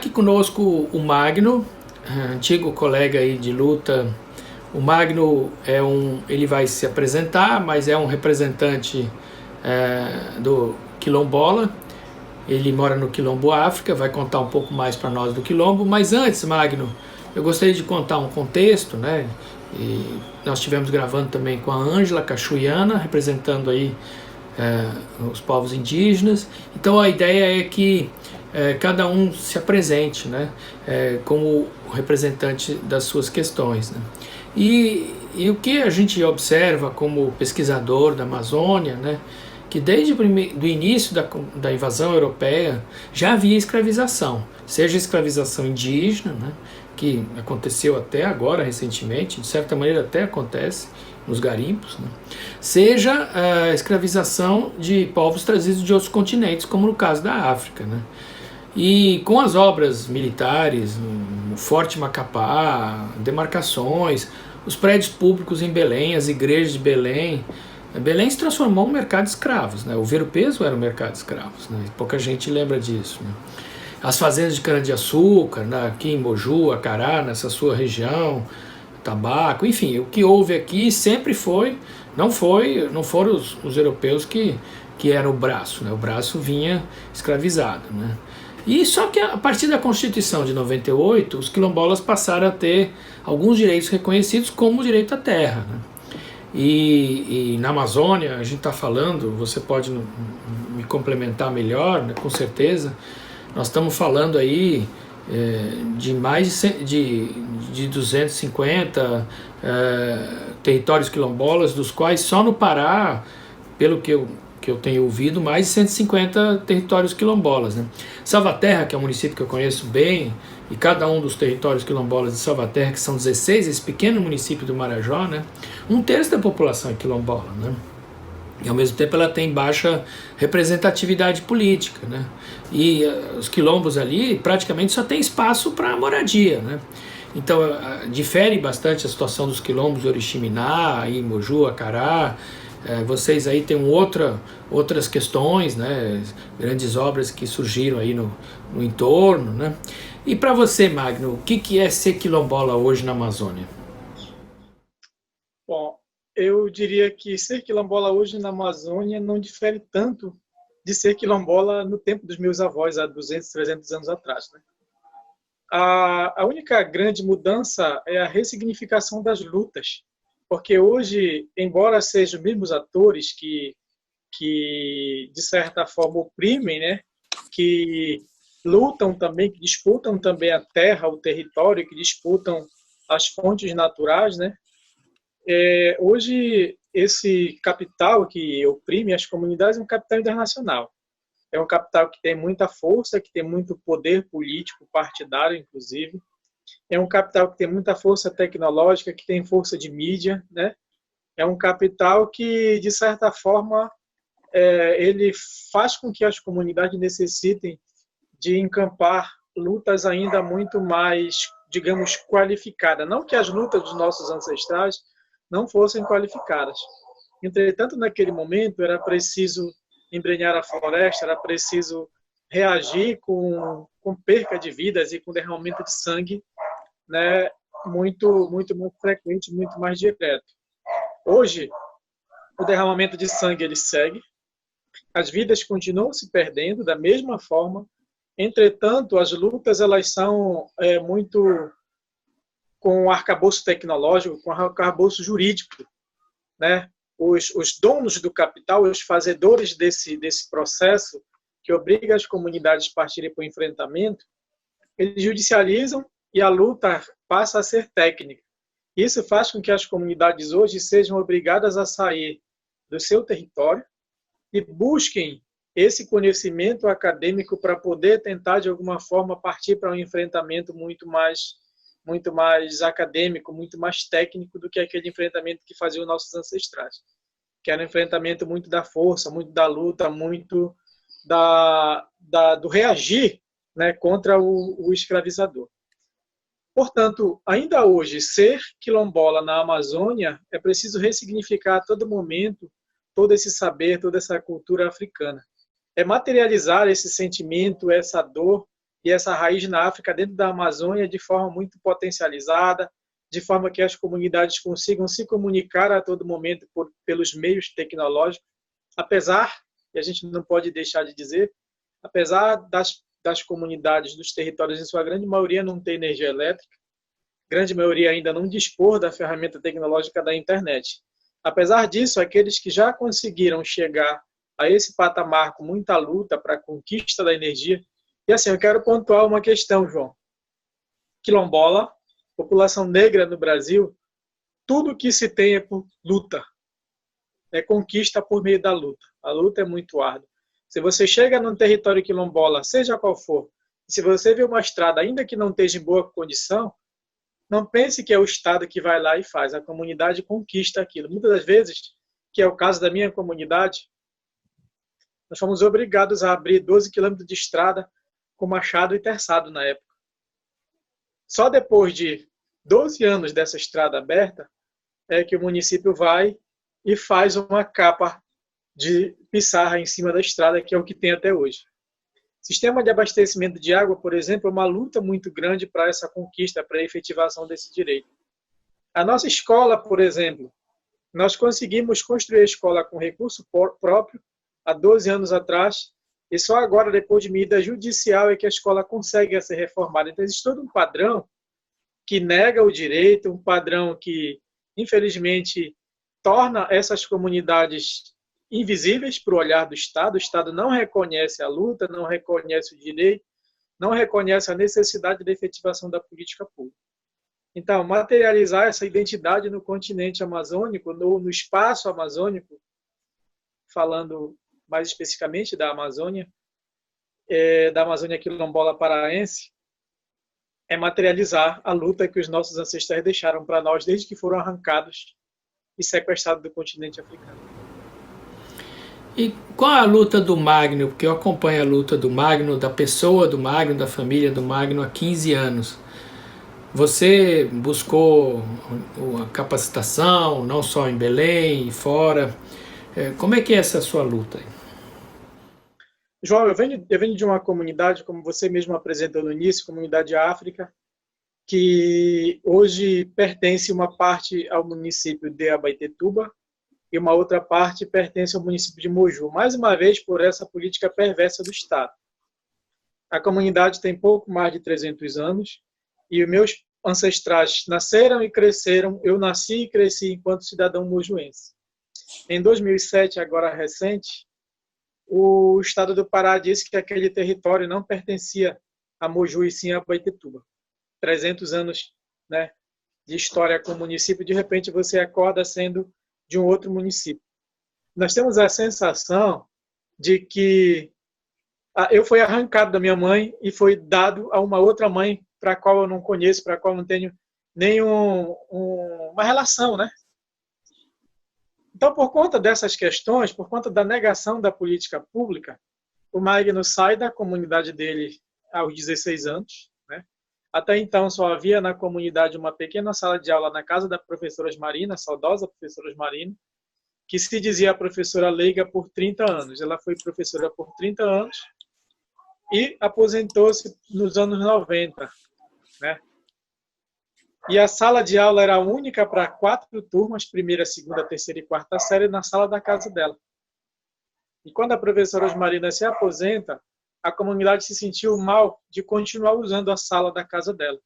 aqui conosco o Magno, antigo colega aí de luta. O Magno ele vai se apresentar, mas é um representante do Quilombola. Ele mora no Quilombo África, vai contar um pouco mais para nós do Quilombo. Mas antes, Magno, eu gostaria de contar um contexto, né? E nós estivemos gravando também com a Ângela Cachuiana, representando aí os povos indígenas. Então a ideia é que cada um se apresente, né, como representante das suas questões, né? E o que a gente observa como pesquisador da Amazônia, né, que desde o início da invasão europeia já havia escravização, seja escravização indígena, né, que aconteceu até agora recentemente, de certa maneira até acontece nos garimpos, né, seja a escravização de povos trazidos de outros continentes, como no caso da África, né. E com as obras militares, o Forte Macapá, demarcações, os prédios públicos em Belém, as igrejas de Belém, Belém se transformou em um mercado de escravos, né? O Ver-o-Peso era um mercado de escravos, né? Pouca gente lembra disso, né? As fazendas de cana-de-açúcar, né? Aqui em Moju, Acará, nessa sua região, tabaco, enfim, o que houve aqui sempre não foram os europeus que eram o braço, né? O braço vinha escravizado, né? E só que a partir da Constituição de 98, os quilombolas passaram a ter alguns direitos reconhecidos, como o direito à terra, né? E na Amazônia, a gente está falando, você pode me complementar melhor, né, com certeza, nós estamos falando aí de mais de 250 territórios quilombolas, dos quais só no Pará, pelo que eu tenho ouvido, mais de 150 territórios quilombolas, né? Salvaterra, que é um município que eu conheço bem, e cada um dos territórios quilombolas de Salvaterra, que são 16, esse pequeno município do Marajó, né? Um terço da população é quilombola, né? E ao mesmo tempo ela tem baixa representatividade política, né? E os quilombos ali praticamente só tem espaço para moradia, né? Então difere bastante a situação dos quilombos de Oriximiná, aí, Moju, Acará. Vocês aí têm outras questões, né? Grandes obras que surgiram aí no entorno, né? E para você, Magno, o que é ser quilombola hoje na Amazônia? Bom, eu diria que ser quilombola hoje na Amazônia não difere tanto de ser quilombola no tempo dos meus avós, há 200, 300 anos atrás, né? A única grande mudança é a ressignificação das lutas, porque hoje, embora sejam os mesmos atores que de certa forma oprimem, né, que lutam também, que disputam também a terra, o território, que disputam as fontes naturais, né? Hoje esse capital que oprime as comunidades é um capital internacional. É um capital que tem muita força, que tem muito poder político, partidário, inclusive. É um capital que tem muita força tecnológica, que tem força de mídia, né? É um capital que, de certa forma, ele faz com que as comunidades necessitem de encampar lutas ainda muito mais, digamos, qualificadas. Não que as lutas dos nossos ancestrais não fossem qualificadas. Entretanto, naquele momento, era preciso embrenhar a floresta, era preciso reagir com perca de vidas e com derramamento de sangue, né, muito mais frequente, muito mais direto. Hoje, o derramamento de sangue ele segue, as vidas continuam se perdendo da mesma forma. Entretanto, as lutas elas são muito com o arcabouço tecnológico, com o arcabouço jurídico, né? Os donos do capital, os fazedores desse processo que obriga as comunidades a partirem para o enfrentamento, eles judicializam e a luta passa a ser técnica. Isso faz com que as comunidades hoje sejam obrigadas a sair do seu território e busquem esse conhecimento acadêmico para poder tentar, de alguma forma, partir para um enfrentamento muito mais acadêmico, muito mais técnico do que aquele enfrentamento que faziam nossos ancestrais, que era um enfrentamento muito da força, muito da luta, muito do reagir, né, contra o escravizador. Portanto, ainda hoje, ser quilombola na Amazônia é preciso ressignificar a todo momento todo esse saber, toda essa cultura africana. É materializar esse sentimento, essa dor, e essa raiz na África, dentro da Amazônia, de forma muito potencializada, de forma que as comunidades consigam se comunicar a todo momento pelos meios tecnológicos, apesar, e a gente não pode deixar de dizer, apesar das comunidades, dos territórios, em sua grande maioria, não ter energia elétrica, grande maioria ainda não dispor da ferramenta tecnológica da internet. Apesar disso, aqueles que já conseguiram chegar a esse patamar com muita luta para a conquista da energia, e assim, eu quero pontuar uma questão, João. Quilombola, população negra no Brasil, tudo que se tem é por luta, é conquista por meio da luta. A luta é muito árdua. Se você chega num território quilombola, seja qual for, e se você vê uma estrada, ainda que não esteja em boa condição, não pense que é o Estado que vai lá e faz. A comunidade conquista aquilo. Muitas das vezes, que é o caso da minha comunidade, nós fomos obrigados a abrir 12 quilômetros de estrada com machado e terçado na época. Só depois de 12 anos dessa estrada aberta é que o município vai e faz uma capa de pissarra em cima da estrada, que é o que tem até hoje. Sistema de abastecimento de água, por exemplo, é uma luta muito grande para essa conquista, para a efetivação desse direito. A nossa escola, por exemplo, nós conseguimos construir a escola com recurso próprio há 12 anos atrás, e só agora, depois de medida judicial, é que a escola consegue ser reformada. Então, existe todo um padrão que nega o direito, um padrão que, infelizmente, torna essas comunidades invisíveis para o olhar do Estado. O Estado não reconhece a luta, não reconhece o direito, não reconhece a necessidade de efetivação da política pública. Então, materializar essa identidade no continente amazônico, no espaço amazônico, falando mais especificamente da Amazônia quilombola paraense, é materializar a luta que os nossos ancestrais deixaram para nós desde que foram arrancados e sequestrados do continente africano. E qual a luta do Magno? Porque eu acompanho a luta do Magno, da pessoa do Magno, da família do Magno há 15 anos. Você buscou a capacitação, não só em Belém e fora. Como é que é essa sua luta? João, eu venho de uma comunidade, como você mesmo apresentou no início, comunidade África, que hoje pertence uma parte ao município de Abaetetuba e uma outra parte pertence ao município de Moju, mais uma vez por essa política perversa do Estado. A comunidade tem pouco mais de 300 anos e os meus ancestrais nasceram e cresceram, eu nasci e cresci enquanto cidadão mojuense. Em 2007, agora recente, o Estado do Pará disse que aquele território não pertencia a Moju e sim a Abaetetuba. 300 anos, né, de história com o município, de repente você acorda sendo de um outro município. Nós temos a sensação de que eu fui arrancado da minha mãe e foi dado a uma outra mãe para a qual eu não conheço, para a qual eu não tenho uma relação, né? Então, por conta dessas questões, por conta da negação da política pública, o Magno sai da comunidade dele aos 16 anos. Né? Até então, só havia na comunidade uma pequena sala de aula na casa da professora Osmarina, a saudosa professora Osmarina, que se dizia a professora leiga por 30 anos. Ela foi professora por 30 anos e aposentou-se nos anos 90. Né? E a sala de aula era única para 4 turmas, primeira, segunda, terceira e quarta série, na sala da casa dela. E quando a professora Osmarina se aposenta, a comunidade se sentiu mal de continuar usando a sala da casa dela.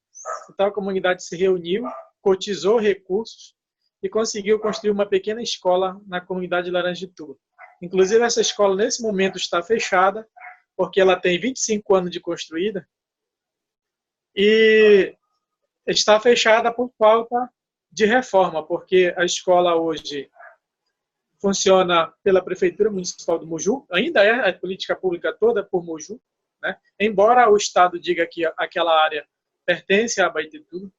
Então a comunidade se reuniu, cotizou recursos e conseguiu construir uma pequena escola na comunidade de Laranjituba. Inclusive essa escola nesse momento está fechada, porque ela tem 25 anos de construída, e está fechada por falta de reforma, porque a escola hoje funciona pela Prefeitura Municipal do Moju, ainda é a política pública toda por Moju, né? Embora o Estado diga que aquela área pertence a Abaetetuba.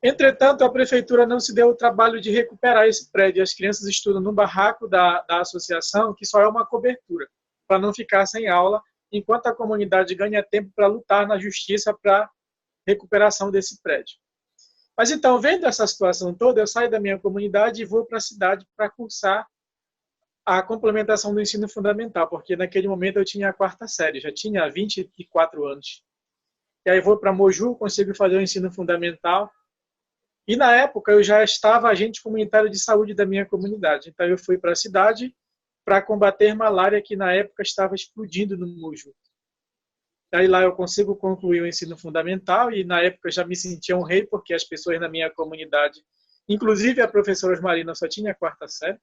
Entretanto, a Prefeitura não se deu o trabalho de recuperar esse prédio. As crianças estudam no barraco da associação, que só é uma cobertura, para não ficar sem aula, enquanto a comunidade ganha tempo para lutar na justiça para recuperação desse prédio. Mas então, vendo essa situação toda, eu saio da minha comunidade e vou para a cidade para cursar a complementação do ensino fundamental, porque naquele momento eu tinha a quarta série, já tinha 24 anos. E aí vou para Moju, consigo fazer o ensino fundamental. E na época eu já estava agente comunitário de saúde da minha comunidade. Então eu fui para a cidade para combater malária, que na época estava explodindo no Moju. Aí lá eu consigo concluir o ensino fundamental e na época eu já me sentia um rei, porque as pessoas na minha comunidade, inclusive a professora Marina, só tinha a quarta série.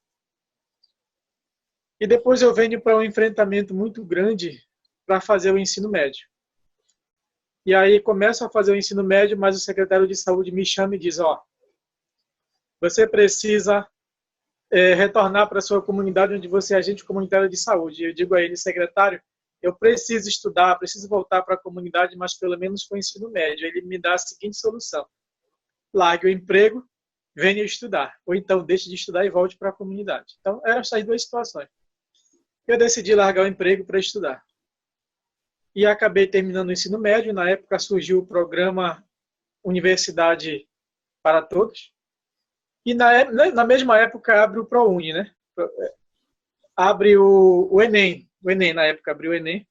E depois eu venho para um enfrentamento muito grande para fazer o ensino médio. E aí começo a fazer o ensino médio, mas o secretário de saúde me chama e diz, você precisa retornar para a sua comunidade onde você é agente comunitário de saúde. E eu digo a ele, secretário, eu preciso estudar, preciso voltar para a comunidade, mas pelo menos com o ensino médio. Ele me dá a seguinte solução, largue o emprego, venha estudar, ou então deixe de estudar e volte para a comunidade. Então eram essas duas situações. Eu decidi largar o emprego para estudar. E acabei terminando o ensino médio. Na época surgiu o programa Universidade para Todos. E na mesma época abre o ProUni, né? Abre o Enem. O Enem, na época, abriu o Enem.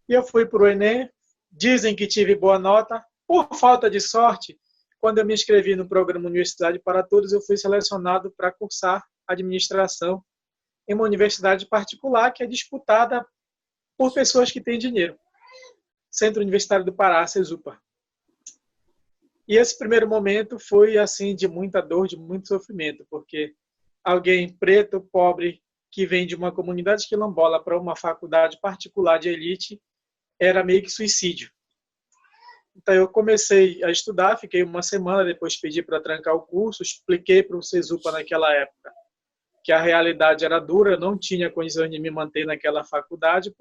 E eu fui para o Enem. Dizem que tive boa nota. Por falta de sorte, quando eu me inscrevi no programa Universidade para Todos, eu fui selecionado para cursar administração em uma universidade particular que é disputada por pessoas que têm dinheiro. Centro Universitário do Pará, CESUPA. E esse primeiro momento foi assim de muita dor, de muito sofrimento, porque alguém preto, pobre, que vem de uma comunidade quilombola para uma faculdade particular de elite, era meio que suicídio. Então eu comecei a estudar, fiquei uma semana, depois pedi para trancar o curso, expliquei para o CESUPA naquela época que a realidade era dura, eu não tinha condições de me manter naquela faculdade,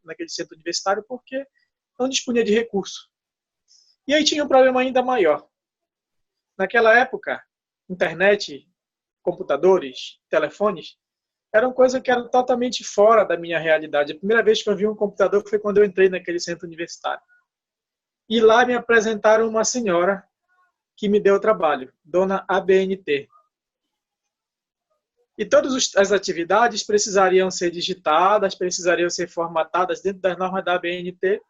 naquele centro universitário, porque não dispunha de recurso. E aí tinha um problema ainda maior. Naquela época, internet, computadores, telefones, eram coisas que eram totalmente fora da minha realidade. A primeira vez que eu vi um computador foi quando eu entrei naquele centro universitário. E lá me apresentaram uma senhora que me deu trabalho, dona ABNT. E todas as atividades precisariam ser digitadas, precisariam ser formatadas dentro das normas da ABNT.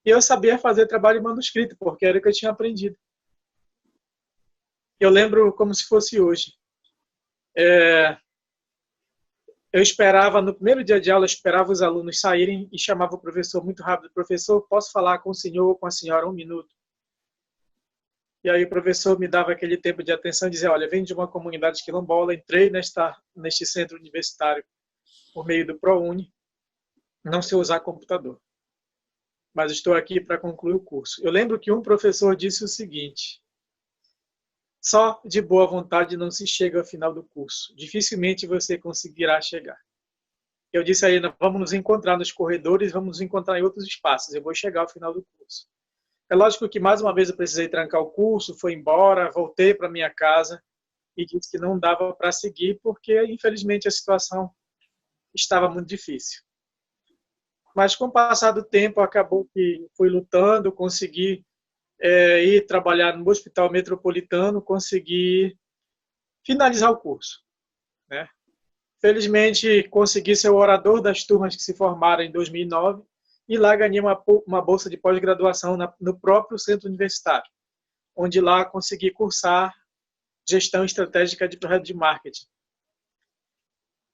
E eu sabia fazer trabalho manuscrito, porque era o que eu tinha aprendido. Eu lembro como se fosse hoje. Eu esperava, no primeiro dia de aula, eu esperava os alunos saírem e chamava o professor muito rápido. Professor, posso falar com o senhor ou com a senhora 1 minuto? E aí o professor me dava aquele tempo de atenção e dizia, olha, venho de uma comunidade quilombola, entrei neste centro universitário por meio do ProUni, não sei usar computador, mas estou aqui para concluir o curso. Eu lembro que um professor disse o seguinte, só de boa vontade não se chega ao final do curso, dificilmente você conseguirá chegar. Eu disse a ele, vamos nos encontrar nos corredores, vamos nos encontrar em outros espaços, eu vou chegar ao final do curso. É lógico que mais uma vez eu precisei trancar o curso, fui embora, voltei para minha casa e disse que não dava para seguir porque, infelizmente, a situação estava muito difícil. Mas com o passar do tempo, acabou que fui lutando, consegui ir trabalhar no Hospital Metropolitano, consegui finalizar o curso, né? Felizmente, consegui ser o orador das turmas que se formaram em 2009 e lá ganhei uma bolsa de pós-graduação no próprio centro universitário, onde lá consegui cursar gestão estratégica de projeto de marketing.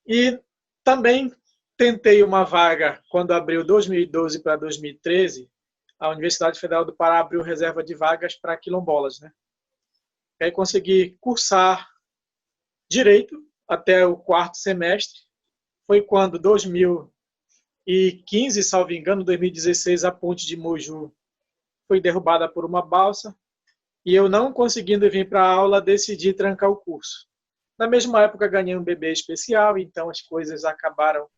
E também tentei uma vaga quando abriu 2012 para 2013, a Universidade Federal do Pará abriu reserva de vagas para quilombolas, né? E aí consegui cursar Direito até o 4º semestre. Foi quando, 2015, salvo engano, 2016, a ponte de Moju foi derrubada por uma balsa e eu, não conseguindo vir para a aula, decidi trancar o curso. Na mesma época, ganhei um bebê especial, então as coisas acabaram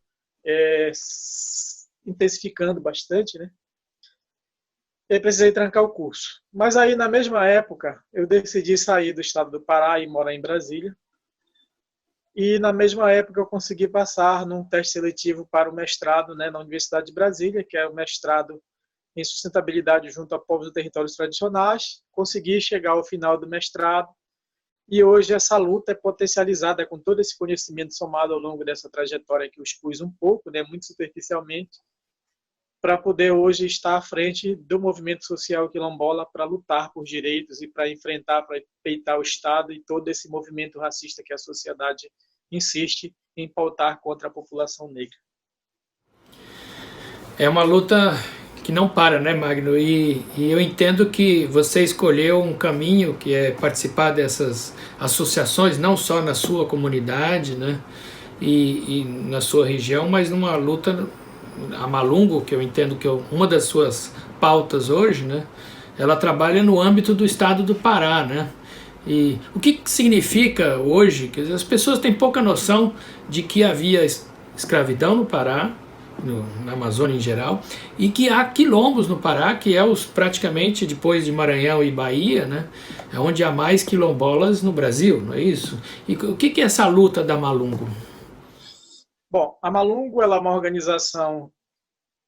intensificando bastante, né? E precisei trancar o curso. Mas aí, na mesma época, eu decidi sair do estado do Pará e morar em Brasília. E na mesma época eu consegui passar num teste seletivo para o mestrado, né, na Universidade de Brasília, que é o mestrado em sustentabilidade junto a povos e territórios tradicionais. Consegui chegar ao final do mestrado E hoje essa luta é potencializada com todo esse conhecimento somado ao longo dessa trajetória que eu expus um pouco, né, muito superficialmente, para poder hoje estar à frente do movimento social quilombola para lutar por direitos e para enfrentar, para peitar o Estado e todo esse movimento racista que a sociedade insiste em pautar contra a população negra. É uma luta que não para, né, Magno? E eu entendo que você escolheu um caminho que é participar dessas associações, não só na sua comunidade, né, e na sua região, mas numa luta, a Malungo, que eu entendo que é uma das suas pautas hoje, né, ela trabalha no âmbito do estado do Pará, né? E o que significa hoje, que as pessoas têm pouca noção de que havia escravidão no Pará, na Amazônia em geral, e que há quilombos no Pará, que é os praticamente, depois de Maranhão e Bahia, né, é onde há mais quilombolas no Brasil, não é isso? E o que é essa luta da Malungo? Bom, a Malungo ela é uma organização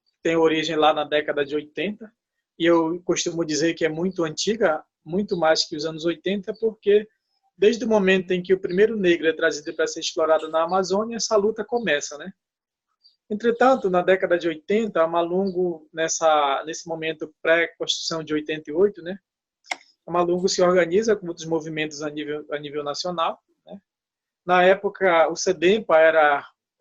que tem origem lá na década de 80, e eu costumo dizer que é muito antiga, muito mais que os anos 80, porque desde o momento em que o primeiro negro é trazido para ser explorado na Amazônia, essa luta começa, né? Entretanto, na década de 80, a Malungo, nesse momento pré-Constituição de 88, né, a Malungo se organiza com outros movimentos a nível nacional. Né? Na época, o SEDEMPA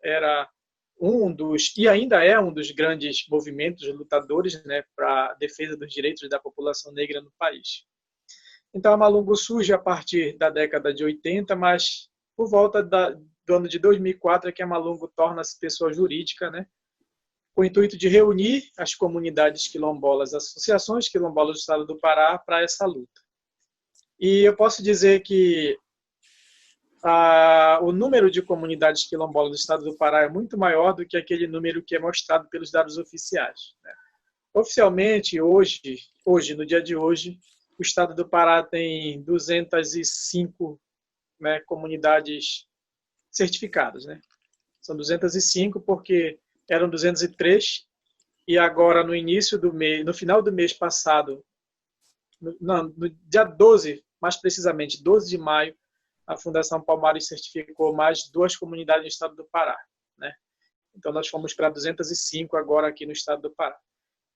era um dos, e ainda é um dos grandes movimentos lutadores, né, para a defesa dos direitos da população negra no país. Então, a Malungo surge a partir da década de 80, mas por volta do ano de 2004 é que a Malungo torna-se pessoa jurídica, né, com o intuito de reunir as comunidades quilombolas, as associações quilombolas do estado do Pará para essa luta. E eu posso dizer que o número de comunidades quilombolas do estado do Pará é muito maior do que aquele número que é mostrado pelos dados oficiais. Né? Oficialmente, hoje, no dia de hoje, o estado do Pará tem 205, né, comunidades certificadas, né? São 205 porque eram 203 e agora no início do mês, no final do mês passado, no dia 12, mais precisamente 12 de maio, a Fundação Palmares certificou mais 2 comunidades no estado do Pará, né? Então nós fomos para 205 agora aqui no estado do Pará.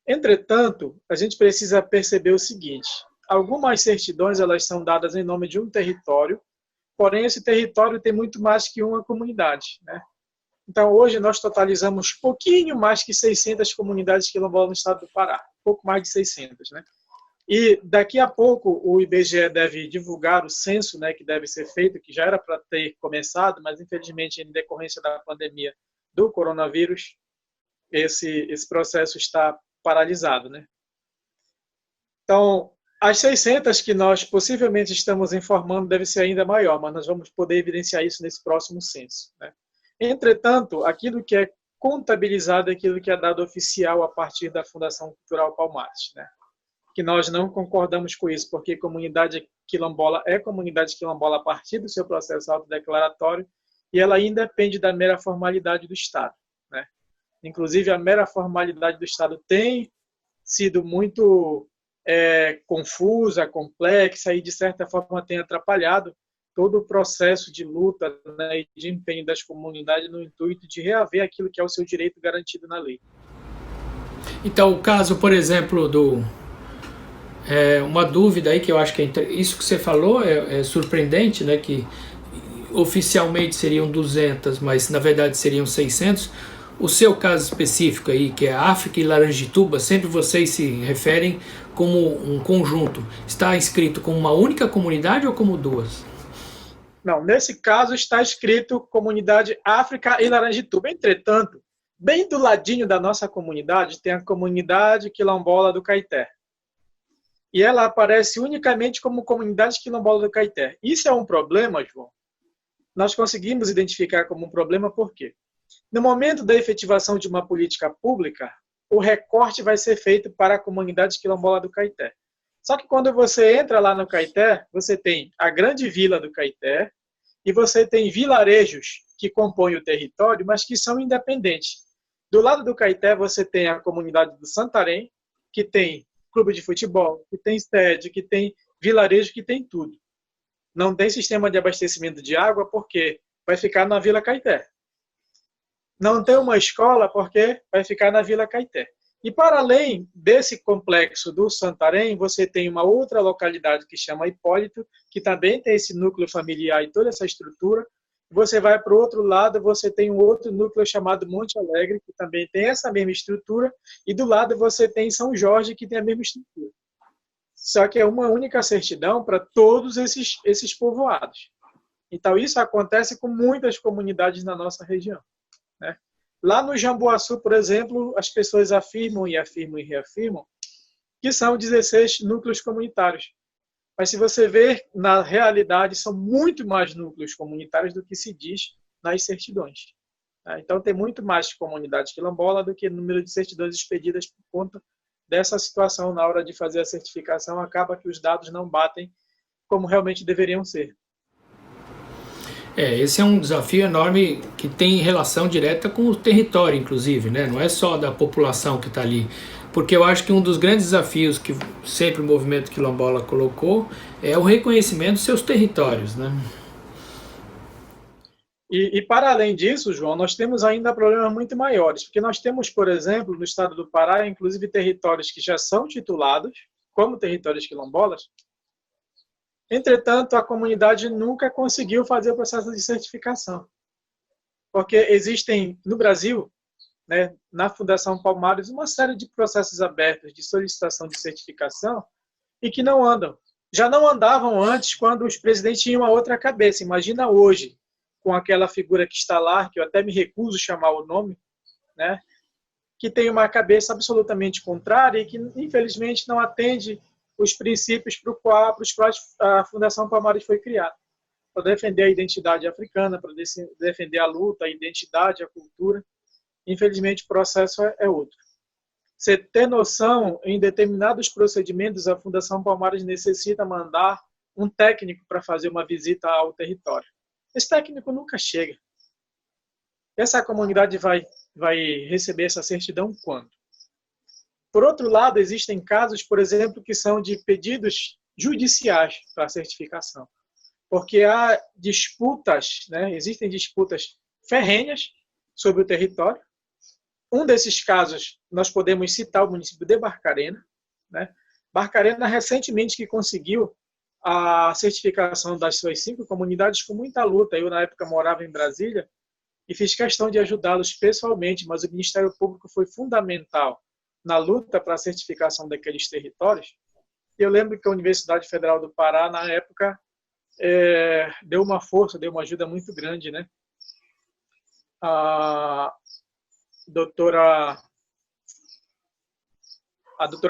Entretanto, a gente precisa perceber o seguinte: algumas certidões elas são dadas em nome de um território. Porém, esse território tem muito mais que uma comunidade. Né? Então, hoje nós totalizamos pouquinho mais que 600 comunidades quilombolas no estado do Pará. Pouco mais de 600. Né? E daqui a pouco o IBGE deve divulgar o censo, né, que deve ser feito, que já era para ter começado, mas infelizmente em decorrência da pandemia do coronavírus, esse processo está paralisado. Né? Então, as 600 que nós possivelmente estamos informando deve ser ainda maior, mas nós vamos poder evidenciar isso nesse próximo censo. Né? Entretanto, aquilo que é contabilizado é aquilo que é dado oficial a partir da Fundação Cultural Palmares. Né? Que nós não concordamos com isso, porque comunidade quilombola é comunidade quilombola a partir do seu processo autodeclaratório e ela independe da mera formalidade do Estado. Né? Inclusive, a mera formalidade do Estado tem sido muito confusa, complexa e, de certa forma, tem atrapalhado todo o processo de luta, né, e de empenho das comunidades no intuito de reaver aquilo que é o seu direito garantido na lei. Então, o caso, por exemplo, uma dúvida aí que eu acho que isso que você falou é surpreendente, né, que oficialmente seriam 200, mas na verdade seriam 600. O seu caso específico aí, que é África e Laranjituba, sempre vocês se referem como um conjunto. Está escrito como uma única comunidade ou como duas? Não, nesse caso está escrito Comunidade África e Laranjituba. Entretanto, bem do ladinho da nossa comunidade tem a Comunidade Quilombola do Caeté. E ela aparece unicamente como Comunidade Quilombola do Caeté. Isso é um problema, João? Nós conseguimos identificar como um problema por quê? No momento da efetivação de uma política pública, o recorte vai ser feito para a comunidade quilombola do Caeté. Só que quando você entra lá no Caeté, você tem a grande vila do Caeté e você tem vilarejos que compõem o território, mas que são independentes. Do lado do Caeté, você tem a comunidade do Santarém, que tem clube de futebol, que tem estádio, que tem vilarejo, que tem tudo. Não tem sistema de abastecimento de água porque vai ficar na Vila Caeté. Não tem uma escola porque vai ficar na Vila Caeté. E para além desse complexo do Santarém, você tem uma outra localidade que chama Hipólito, que também tem esse núcleo familiar e toda essa estrutura. Você vai para o outro lado, você tem um outro núcleo chamado Monte Alegre, que também tem essa mesma estrutura, e do lado você tem São Jorge, que tem a mesma estrutura. Só que é uma única certidão para todos esses povoados. Então, isso acontece com muitas comunidades na nossa região, né? Lá no Jambuaçu, por exemplo, as pessoas afirmam e afirmam e reafirmam que são 16 núcleos comunitários. Mas se você ver, na realidade, são muito mais núcleos comunitários do que se diz nas certidões. Então, tem muito mais comunidade quilombola do que o número de certidões expedidas por conta dessa situação na hora de fazer a certificação. Acaba que os dados não batem como realmente deveriam ser. Esse é um desafio enorme que tem relação direta com o território, inclusive, né? Não é só da população que está ali. Porque eu acho que um dos grandes desafios que sempre o movimento quilombola colocou é o reconhecimento dos seus territórios, né? E para além disso, João, nós temos ainda problemas muito maiores, porque nós temos, por exemplo, no estado do Pará, inclusive territórios que já são titulados como territórios quilombolas. Entretanto, a comunidade nunca conseguiu fazer o processo de certificação. Porque existem, no Brasil, né, na Fundação Palmares, uma série de processos abertos de solicitação de certificação e que não andam. Já não andavam antes quando os presidentes tinham uma outra cabeça. Imagina hoje, com aquela figura que está lá, que eu até me recuso a chamar o nome, né, que tem uma cabeça absolutamente contrária e que, infelizmente, não atende os princípios para os quais a Fundação Palmares foi criada. Para defender a identidade africana, para defender a luta, a identidade, a cultura. Infelizmente, o processo é outro. Você ter noção, em determinados procedimentos, a Fundação Palmares necessita mandar um técnico para fazer uma visita ao território. Esse técnico nunca chega. Essa comunidade vai receber essa certidão quando? Por outro lado, existem casos, por exemplo, que são de pedidos judiciais para certificação. Porque há disputas, né? Existem disputas ferrenhas sobre o território. Um desses casos, nós podemos citar o município de Barcarena, né? Barcarena, recentemente, que conseguiu a certificação das suas 5 comunidades com muita luta. Eu, na época, morava em Brasília e fiz questão de ajudá-los pessoalmente, mas o Ministério Público foi fundamental na luta para a certificação daqueles territórios. Eu lembro que a Universidade Federal do Pará, na época, deu uma força, deu uma ajuda muito grande, né? A doutora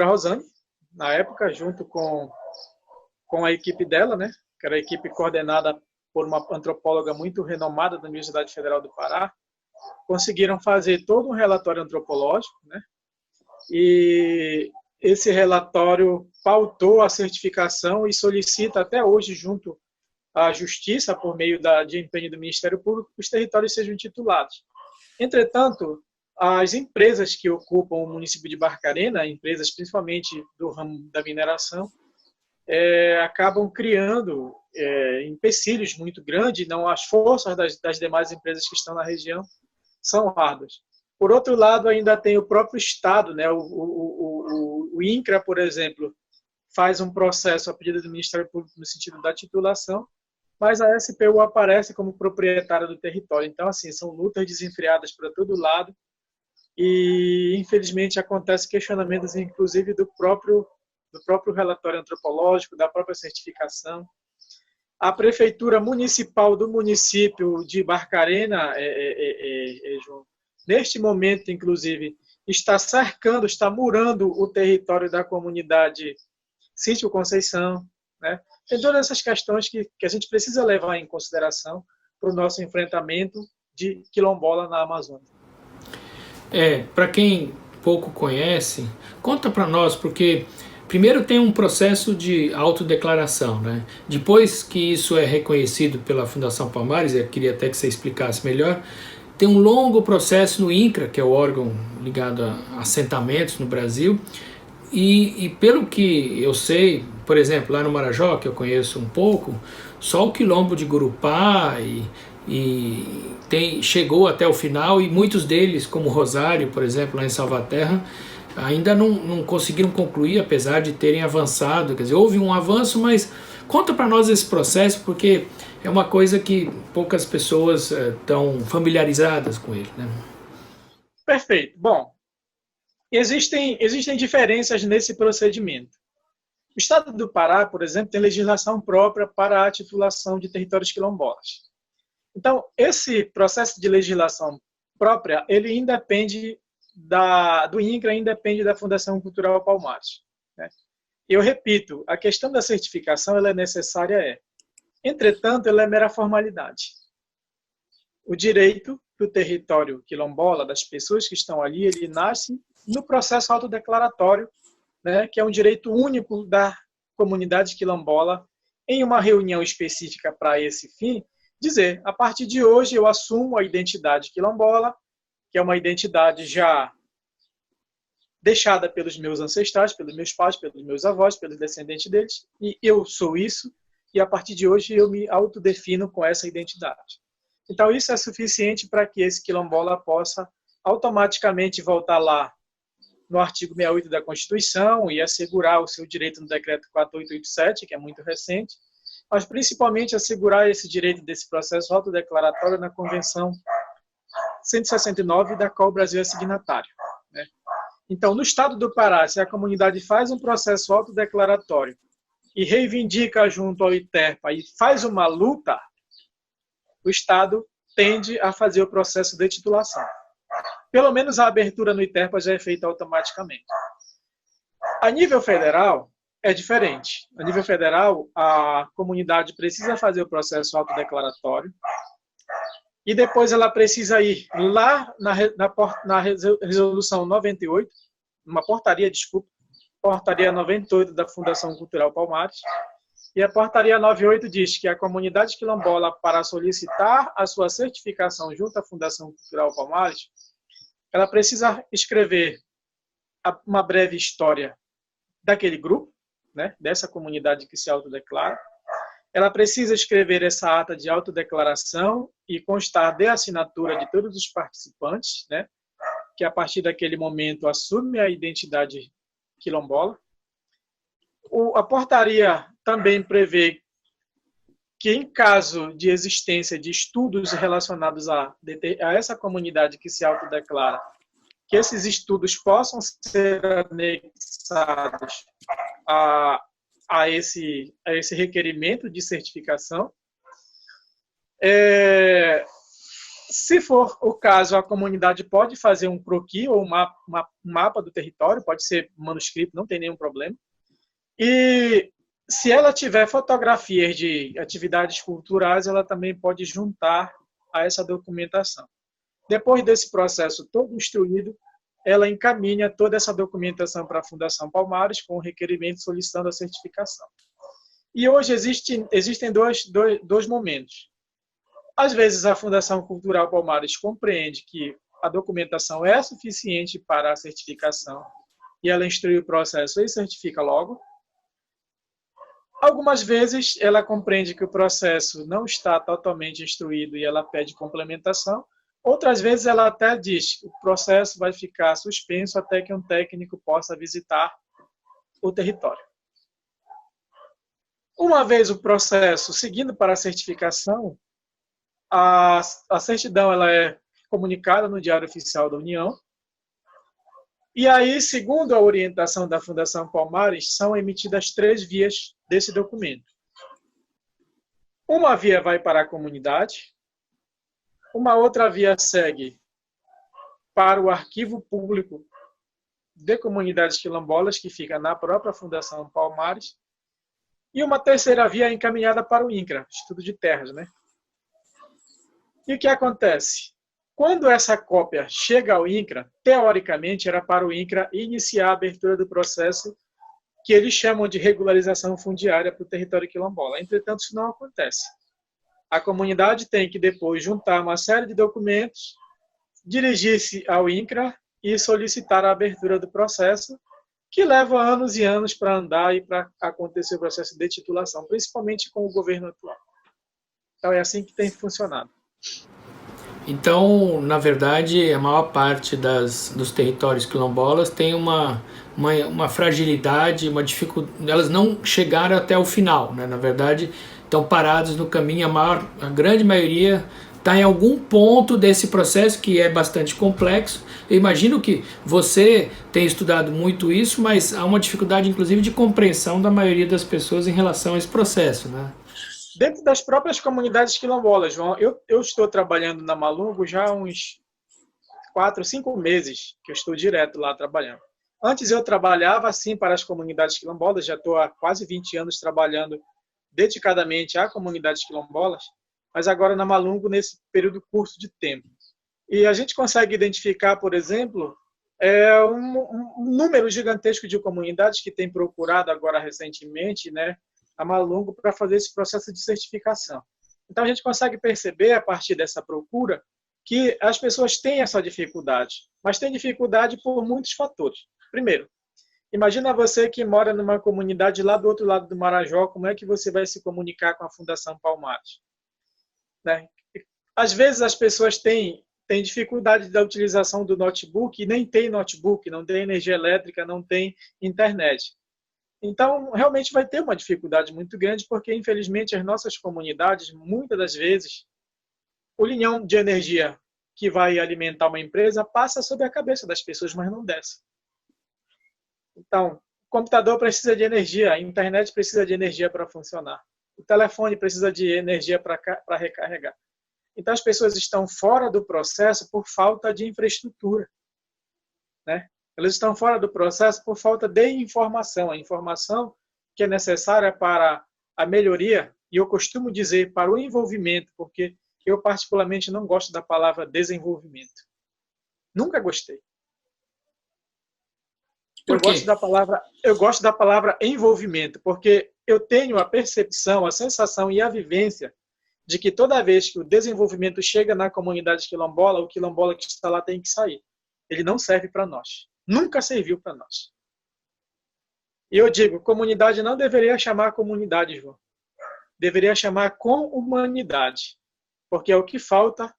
Rosane, na época, junto com a equipe dela, né? Que era a equipe coordenada por uma antropóloga muito renomada da Universidade Federal do Pará, conseguiram fazer todo um relatório antropológico, né? E esse relatório pautou a certificação e solicita até hoje, junto à Justiça, por meio de empenho do Ministério Público, que os territórios sejam titulados. Entretanto, as empresas que ocupam o município de Barcarena, empresas principalmente do ramo da mineração, acabam criando empecilhos muito grandes, não as forças das demais empresas que estão na região são árduas. Por outro lado, ainda tem o próprio Estado, né? O INCRA, por exemplo, faz um processo a pedido do Ministério Público no sentido da titulação, mas a SPU aparece como proprietária do território. Então, assim, são lutas desenfreadas para todo lado e, infelizmente, acontece questionamentos, inclusive, do próprio relatório antropológico, da própria certificação. A prefeitura municipal do município de Barcarena, João, neste momento, inclusive, está cercando, está murando o território da comunidade Sítio Conceição, né? Tem todas essas questões que a gente precisa levar em consideração para o nosso enfrentamento de quilombola na Amazônia. Para quem pouco conhece, conta para nós, porque primeiro tem um processo de autodeclaração, né? Depois que isso é reconhecido pela Fundação Palmares, eu queria até que você explicasse melhor, tem um longo processo no INCRA, que é o órgão ligado a assentamentos no Brasil, e pelo que eu sei, por exemplo, lá no Marajó, que eu conheço um pouco, só o quilombo de Gurupá chegou até o final, e muitos deles, como Rosário, por exemplo, lá em Salvaterra, ainda não conseguiram concluir, apesar de terem avançado. Quer dizer, houve um avanço, mas conta para nós esse processo, porque é uma coisa que poucas pessoas estão familiarizadas com ele, né? Perfeito. Bom, existem diferenças nesse procedimento. O Estado do Pará, por exemplo, tem legislação própria para a titulação de territórios quilombolas. Então, esse processo de legislação própria, ele independe do INCRA, independe da Fundação Cultural Palmares, né? Eu repito, a questão da certificação ela é necessária, entretanto, ela é mera formalidade. O direito do território quilombola, das pessoas que estão ali, ele nasce no processo autodeclaratório, né, que é um direito único da comunidade quilombola, em uma reunião específica para esse fim, dizer, a partir de hoje eu assumo a identidade quilombola, que é uma identidade já deixada pelos meus ancestrais, pelos meus pais, pelos meus avós, pelos descendentes deles, e eu sou isso, e a partir de hoje eu me autodefino com essa identidade. Então isso é suficiente para que esse quilombola possa automaticamente voltar lá no artigo 68 da Constituição e assegurar o seu direito no decreto 4887, que é muito recente, mas principalmente assegurar esse direito desse processo autodeclaratório na Convenção 169, da qual o Brasil é signatário, né? Então, no Estado do Pará, se a comunidade faz um processo autodeclaratório e reivindica junto ao ITERPA e faz uma luta, o Estado tende a fazer o processo de titulação. Pelo menos a abertura no ITERPA já é feita automaticamente. A nível federal, é diferente. A nível federal, a comunidade precisa fazer o processo autodeclaratório e depois ela precisa ir lá na resolução 98, uma portaria, desculpa, portaria 98 da Fundação Cultural Palmares, e a portaria 98 diz que a comunidade quilombola, para solicitar a sua certificação junto à Fundação Cultural Palmares, ela precisa escrever uma breve história daquele grupo, né, dessa comunidade que se autodeclara. Ela precisa escrever essa ata de autodeclaração e constar de assinatura de todos os participantes, né, que a partir daquele momento assume a identidade quilombola. A portaria também prevê que, em caso de existência de estudos relacionados a essa comunidade que se autodeclara, que esses estudos possam ser anexados a esse requerimento de certificação. Se for o caso, a comunidade pode fazer um croquis ou um mapa do território, pode ser manuscrito, não tem nenhum problema. E se ela tiver fotografias de atividades culturais, ela também pode juntar a essa documentação. Depois desse processo todo instruído, ela encaminha toda essa documentação para a Fundação Palmares com o requerimento solicitando a certificação. E hoje existem dois momentos. Às vezes, a Fundação Cultural Palmares compreende que a documentação é suficiente para a certificação e ela instrui o processo e certifica logo. Algumas vezes, ela compreende que o processo não está totalmente instruído e ela pede complementação. Outras vezes, ela até diz que o processo vai ficar suspenso até que um técnico possa visitar o território. Uma vez o processo seguindo para a certificação, a certidão ela é comunicada no Diário Oficial da União. E aí, segundo a orientação da Fundação Palmares, são emitidas 3 vias desse documento. Uma via vai para a comunidade, uma outra via segue para o arquivo público de comunidades quilombolas, que fica na própria Fundação Palmares, e uma terceira via é encaminhada para o INCRA, Estudo de Terras, né? E o que acontece? Quando essa cópia chega ao INCRA, teoricamente era para o INCRA iniciar a abertura do processo que eles chamam de regularização fundiária para o território quilombola. Entretanto, isso não acontece. A comunidade tem que depois juntar uma série de documentos, dirigir-se ao INCRA e solicitar a abertura do processo, que leva anos e anos para andar e para acontecer o processo de titulação, principalmente com o governo atual. Então, é assim que tem funcionado. Então, na verdade, a maior parte dos territórios quilombolas tem uma fragilidade, uma dificuldade, elas não chegaram até o final, né? Na verdade, estão parados no caminho, a grande maioria está em algum ponto desse processo que é bastante complexo. Eu imagino que você tem estudado muito isso, mas há uma dificuldade, inclusive, de compreensão da maioria das pessoas em relação a esse processo, né? Dentro das próprias comunidades quilombolas, João, eu estou trabalhando na Malungo já há uns 4, 5 meses que eu estou direto lá trabalhando. Antes eu trabalhava assim para as comunidades quilombolas, já estou há quase 20 anos trabalhando dedicadamente a comunidades quilombolas, mas agora na Malungo nesse período curto de tempo. E a gente consegue identificar, por exemplo, um número gigantesco de comunidades que tem procurado agora recentemente, né, a Malungo para fazer esse processo de certificação. Então a gente consegue perceber a partir dessa procura que as pessoas têm essa dificuldade, mas têm dificuldade por muitos fatores. Primeiro, imagina você que mora numa comunidade lá do outro lado do Marajó, como é que você vai se comunicar com a Fundação Palmares? Né? Às vezes as pessoas têm dificuldade da utilização do notebook e nem tem notebook, não tem energia elétrica, não tem internet. Então, realmente vai ter uma dificuldade muito grande, porque, infelizmente, as nossas comunidades, muitas das vezes, o linhão de energia que vai alimentar uma empresa passa sobre a cabeça das pessoas, mas não desce. Então, o computador precisa de energia, a internet precisa de energia para funcionar, o telefone precisa de energia para recarregar. Então, as pessoas estão fora do processo por falta de infraestrutura, né? Elas estão fora do processo por falta de informação. A informação que é necessária para a melhoria, e eu costumo dizer para o envolvimento, porque eu particularmente não gosto da palavra desenvolvimento. Nunca gostei. Por quê? Eu gosto da palavra envolvimento, porque eu tenho a percepção, a sensação e a vivência de que toda vez que o desenvolvimento chega na comunidade quilombola, o quilombola que está lá tem que sair. Ele não serve para nós. Nunca serviu para nós. E eu digo, comunidade não deveria chamar comunidade, João. Deveria chamar com humanidade, porque é o que falta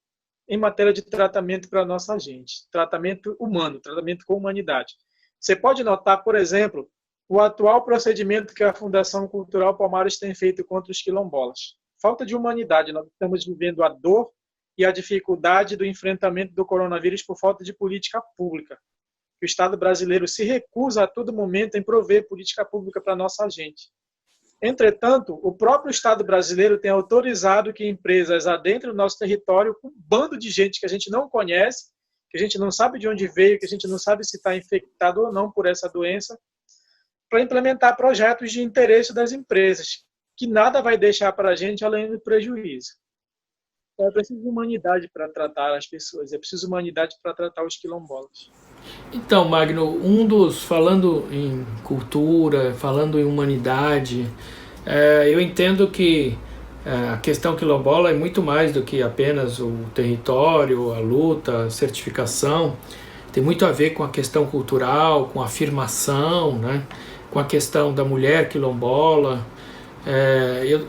em matéria de tratamento para a nossa gente. Tratamento humano, tratamento com humanidade. Você pode notar, por exemplo, o atual procedimento que a Fundação Cultural Palmares tem feito contra os quilombolas. Falta de humanidade. Nós estamos vivendo a dor e a dificuldade do enfrentamento do coronavírus por falta de política pública. O Estado brasileiro se recusa a todo momento em prover política pública para a nossa gente. Entretanto, o próprio Estado brasileiro tem autorizado que empresas adentrem o nosso território com um bando de gente que a gente não conhece, que a gente não sabe de onde veio, que a gente não sabe se está infectado ou não por essa doença, para implementar projetos de interesse das empresas, que nada vai deixar para a gente além do prejuízo. Então, é preciso humanidade para tratar as pessoas, é preciso humanidade para tratar os quilombolas. Então, Magno, falando em cultura, falando em humanidade, eu entendo que a questão quilombola é muito mais do que apenas o território, a luta, a certificação. Tem muito a ver com a questão cultural, com a afirmação, né? Com a questão da mulher quilombola.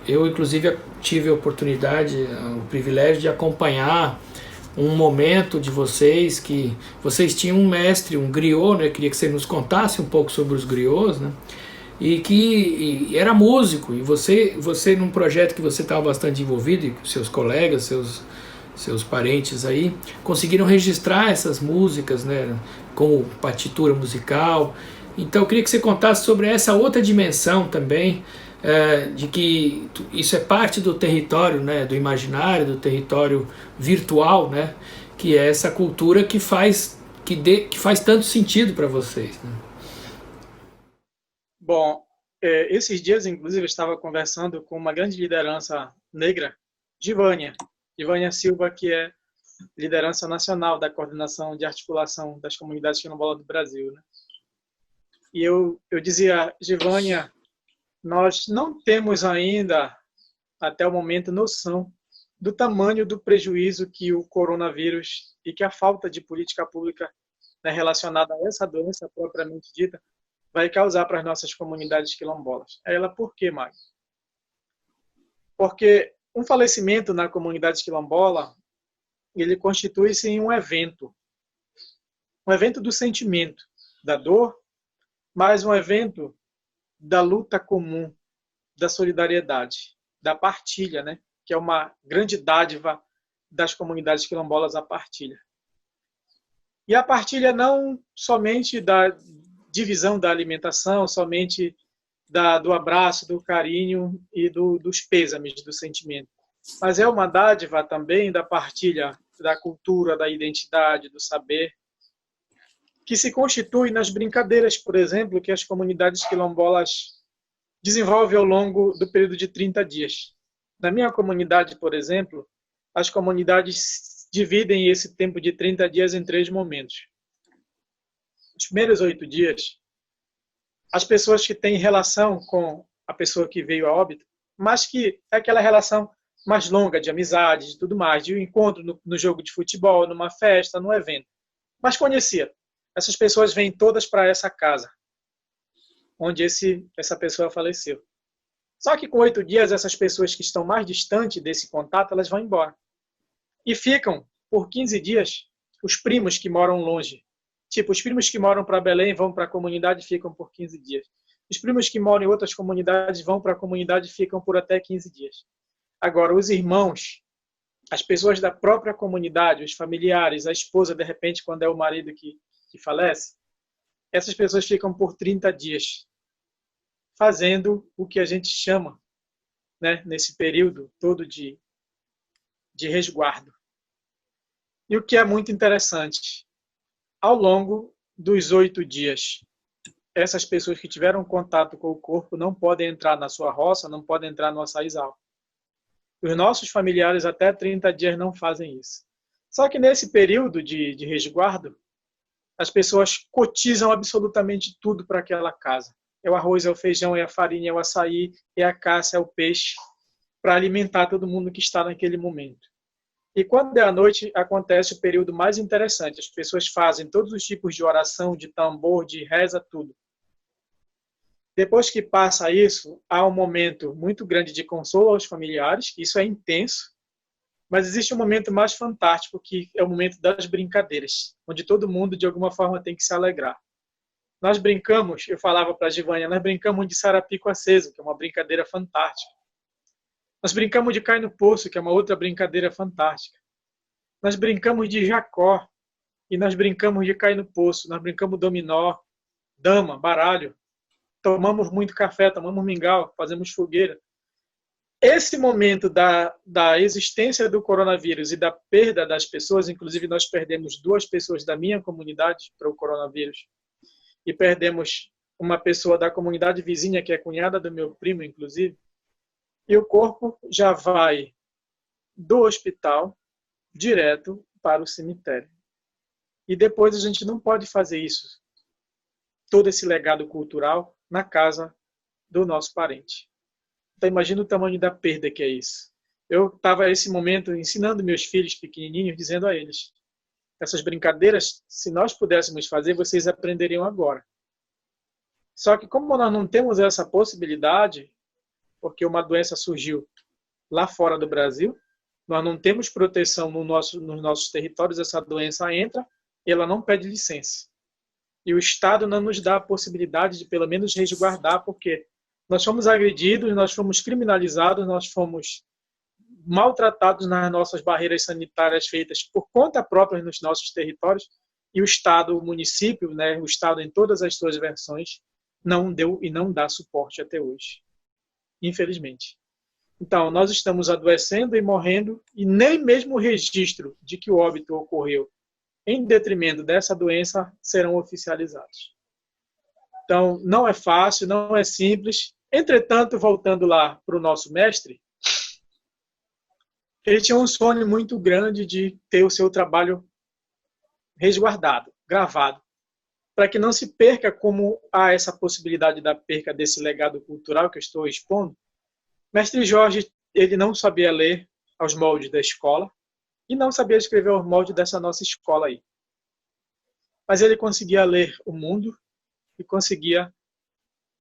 Eu inclusive, tive a oportunidade, o privilégio de acompanhar um momento de vocês, que vocês tinham um mestre, um griot, né? Queria que você nos contasse um pouco sobre os griots, né? E era músico, e você num projeto que você estava bastante envolvido, e seus colegas, seus parentes aí, conseguiram registrar essas músicas, né? Como partitura musical. Então eu queria que você contasse sobre essa outra dimensão também, de que isso é parte do território, né, do imaginário, do território virtual, né, que é essa cultura que faz tanto sentido para vocês, né? Bom, esses dias, inclusive, eu estava conversando com uma grande liderança negra, Givânia Silva, que é liderança nacional da coordenação de articulação das comunidades quilombolas do Brasil, né? E eu dizia, Givânia, nós não temos ainda, até o momento, noção do tamanho do prejuízo que o coronavírus e que a falta de política pública, né, relacionada a essa doença propriamente dita vai causar para as nossas comunidades quilombolas. Ela, por quê, Magno? Porque um falecimento na comunidade quilombola, ele constitui-se em um evento do sentimento, da dor, mas um evento da luta comum, da solidariedade, da partilha, né? Que é uma grande dádiva das comunidades quilombolas, a partilha. E a partilha não somente da divisão da alimentação, somente do abraço, do carinho e dos pêsames, do sentimento, mas é uma dádiva também da partilha da cultura, da identidade, do saber, que se constitui nas brincadeiras, por exemplo, que as comunidades quilombolas desenvolvem ao longo do período de 30 dias. Na minha comunidade, por exemplo, as comunidades dividem esse tempo de 30 dias em 3 momentos. Os primeiros 8 dias, as pessoas que têm relação com a pessoa que veio a óbito, mas que é aquela relação mais longa de amizade e tudo mais, de um encontro no jogo de futebol, numa festa, num evento. Mas conhecia. Essas pessoas vêm todas para essa casa, onde essa pessoa faleceu. Só que com 8 dias, essas pessoas que estão mais distantes desse contato, elas vão embora. E ficam, por 15 dias, os primos que moram longe. Tipo, os primos que moram para Belém vão para a comunidade e ficam por 15 dias. Os primos que moram em outras comunidades vão para a comunidade e ficam por até 15 dias. Agora, os irmãos, as pessoas da própria comunidade, os familiares, a esposa, de repente, quando é o marido que falece, essas pessoas ficam por 30 dias, fazendo o que a gente chama, né, nesse período todo de resguardo. E o que é muito interessante, ao longo dos 8 dias, essas pessoas que tiveram contato com o corpo não podem entrar na sua roça, não podem entrar no açaizal. Os nossos familiares até 30 dias não fazem isso. Só que nesse período de resguardo, as pessoas cotizam absolutamente tudo para aquela casa. É o arroz, é o feijão, é a farinha, é o açaí, é a caça, é o peixe, para alimentar todo mundo que está naquele momento. E quando é à noite, acontece o período mais interessante. As pessoas fazem todos os tipos de oração, de tambor, de reza, tudo. Depois que passa isso, há um momento muito grande de consolo aos familiares, isso é intenso, mas existe um momento mais fantástico, que é o momento das brincadeiras, onde todo mundo, de alguma forma, tem que se alegrar. Nós brincamos, eu falava para a Givanha, nós brincamos de sarapico aceso, que é uma brincadeira fantástica. Nós brincamos de cai no poço, que é uma outra brincadeira fantástica. Nós brincamos de Jacó, e nós brincamos de cai no poço, nós brincamos dominó, dama, baralho. Tomamos muito café, tomamos mingau, fazemos fogueira. Esse momento da existência do coronavírus e da perda das pessoas, inclusive nós perdemos 2 pessoas da minha comunidade para o coronavírus, e perdemos uma pessoa da comunidade vizinha, que é cunhada do meu primo, inclusive, e o corpo já vai do hospital direto para o cemitério. E depois a gente não pode fazer isso, todo esse legado cultural, na casa do nosso parente. Então imagina o tamanho da perda que é isso. Eu estava nesse momento ensinando meus filhos pequenininhos, dizendo a eles, essas brincadeiras, se nós pudéssemos fazer, vocês aprenderiam agora. Só que como nós não temos essa possibilidade, porque uma doença surgiu lá fora do Brasil, nós não temos proteção nos nossos territórios, essa doença entra e ela não pede licença. E o Estado não nos dá a possibilidade de, pelo menos, resguardar, porque nós fomos agredidos, nós fomos criminalizados, nós fomos maltratados nas nossas barreiras sanitárias feitas por conta própria nos nossos territórios, e o Estado, o município, né, o Estado em todas as suas versões, não deu e não dá suporte até hoje. Infelizmente. Então, nós estamos adoecendo e morrendo, e nem mesmo o registro de que o óbito ocorreu em detrimento dessa doença serão oficializados. Então, não é fácil, não é simples. Entretanto, voltando lá para o nosso mestre, ele tinha um sonho muito grande de ter o seu trabalho resguardado, gravado, para que não se perca, como há essa possibilidade da perca desse legado cultural que eu estou expondo. Mestre Jorge, ele não sabia ler aos moldes da escola e não sabia escrever aos moldes dessa nossa escola aí. Mas ele conseguia ler o mundo e conseguia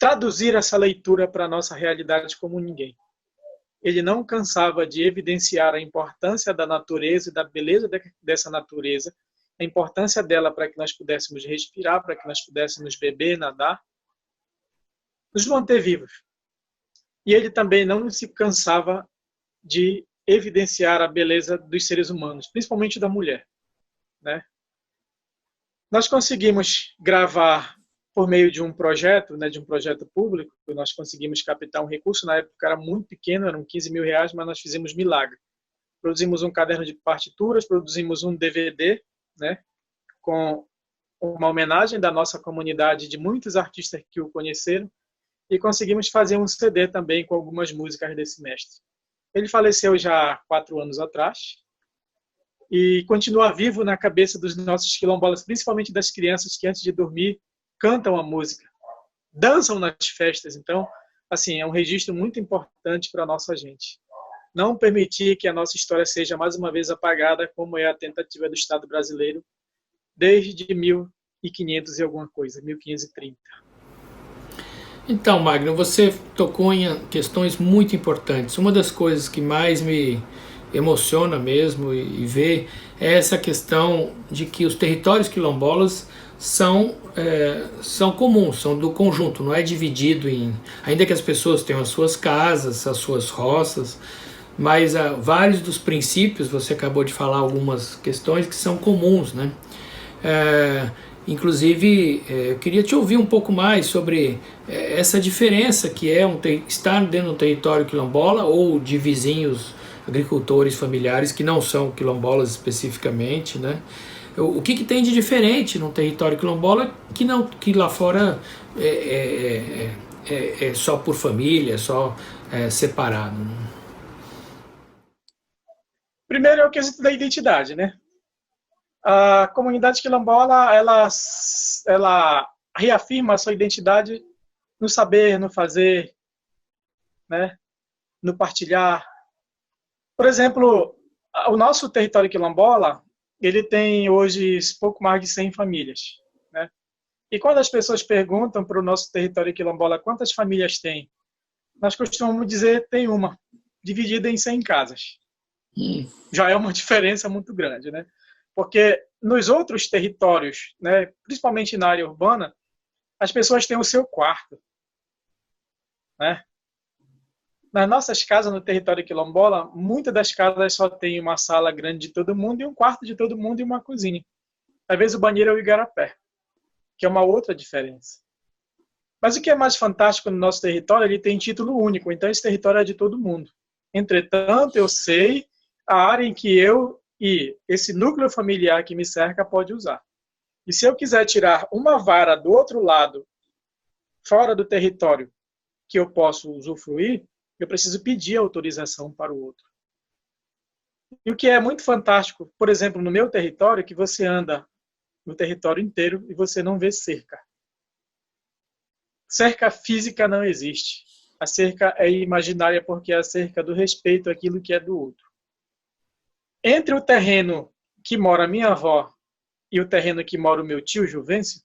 traduzir essa leitura para a nossa realidade como ninguém. Ele não cansava de evidenciar a importância da natureza e da beleza dessa natureza, a importância dela para que nós pudéssemos respirar, para que nós pudéssemos beber, nadar, nos manter vivos. E ele também não se cansava de evidenciar a beleza dos seres humanos, principalmente da mulher, né? Nós conseguimos gravar por meio de um projeto, né, de um projeto público, nós conseguimos captar um recurso, na época era muito pequeno, eram 15 mil reais, mas nós fizemos milagre. Produzimos um caderno de partituras, produzimos um DVD, né, com uma homenagem da nossa comunidade, de muitos artistas que o conheceram, e conseguimos fazer um CD também com algumas músicas desse mestre. Ele faleceu já há 4 anos atrás, e continua vivo na cabeça dos nossos quilombolas, principalmente das crianças que antes de dormir cantam a música, dançam nas festas. Então, assim, é um registro muito importante para a nossa gente. Não permitir que a nossa história seja mais uma vez apagada, como é a tentativa do Estado brasileiro desde 1500 e alguma coisa, 1530. Então, Magno, você tocou em questões muito importantes. Uma das coisas que mais me emociona mesmo e ver é essa questão de que os territórios quilombolas são comuns, são do conjunto, não é dividido em... Ainda que as pessoas tenham as suas casas, as suas roças, mas vários dos princípios, você acabou de falar algumas questões que são comuns, né? Inclusive, eu queria te ouvir um pouco mais sobre essa diferença que é estar dentro de um território quilombola ou de vizinhos agricultores familiares que não são quilombolas especificamente, né? O que tem de diferente num território quilombola que lá fora é só por família, só separado, né? Primeiro é o quesito da identidade, né? A comunidade quilombola, ela reafirma a sua identidade no saber, no fazer, né? No partilhar. Por exemplo, o nosso território quilombola, ele tem hoje pouco mais de 100 famílias, né? E quando as pessoas perguntam para o nosso território quilombola quantas famílias tem, nós costumamos dizer tem uma, dividida em 100 casas. Já é uma diferença muito grande, né? Porque nos outros territórios, né, principalmente na área urbana, as pessoas têm o seu quarto, né? Nas nossas casas no território quilombola, muitas das casas só tem uma sala grande de todo mundo e um quarto de todo mundo e uma cozinha. Às vezes o banheiro é o igarapé, que é uma outra diferença. Mas o que é mais fantástico no nosso território, ele tem título único, então esse território é de todo mundo. Entretanto, eu sei a área em que eu e esse núcleo familiar que me cerca pode usar. E se eu quiser tirar uma vara do outro lado, fora do território, que eu posso usufruir, eu preciso pedir autorização para o outro. E o que é muito fantástico, por exemplo, no meu território, que você anda no território inteiro e você não vê cerca. Cerca física não existe. A cerca é imaginária porque é a cerca do respeito àquilo que é do outro. Entre o terreno que mora a minha avó e o terreno que mora o meu tio Juvencio,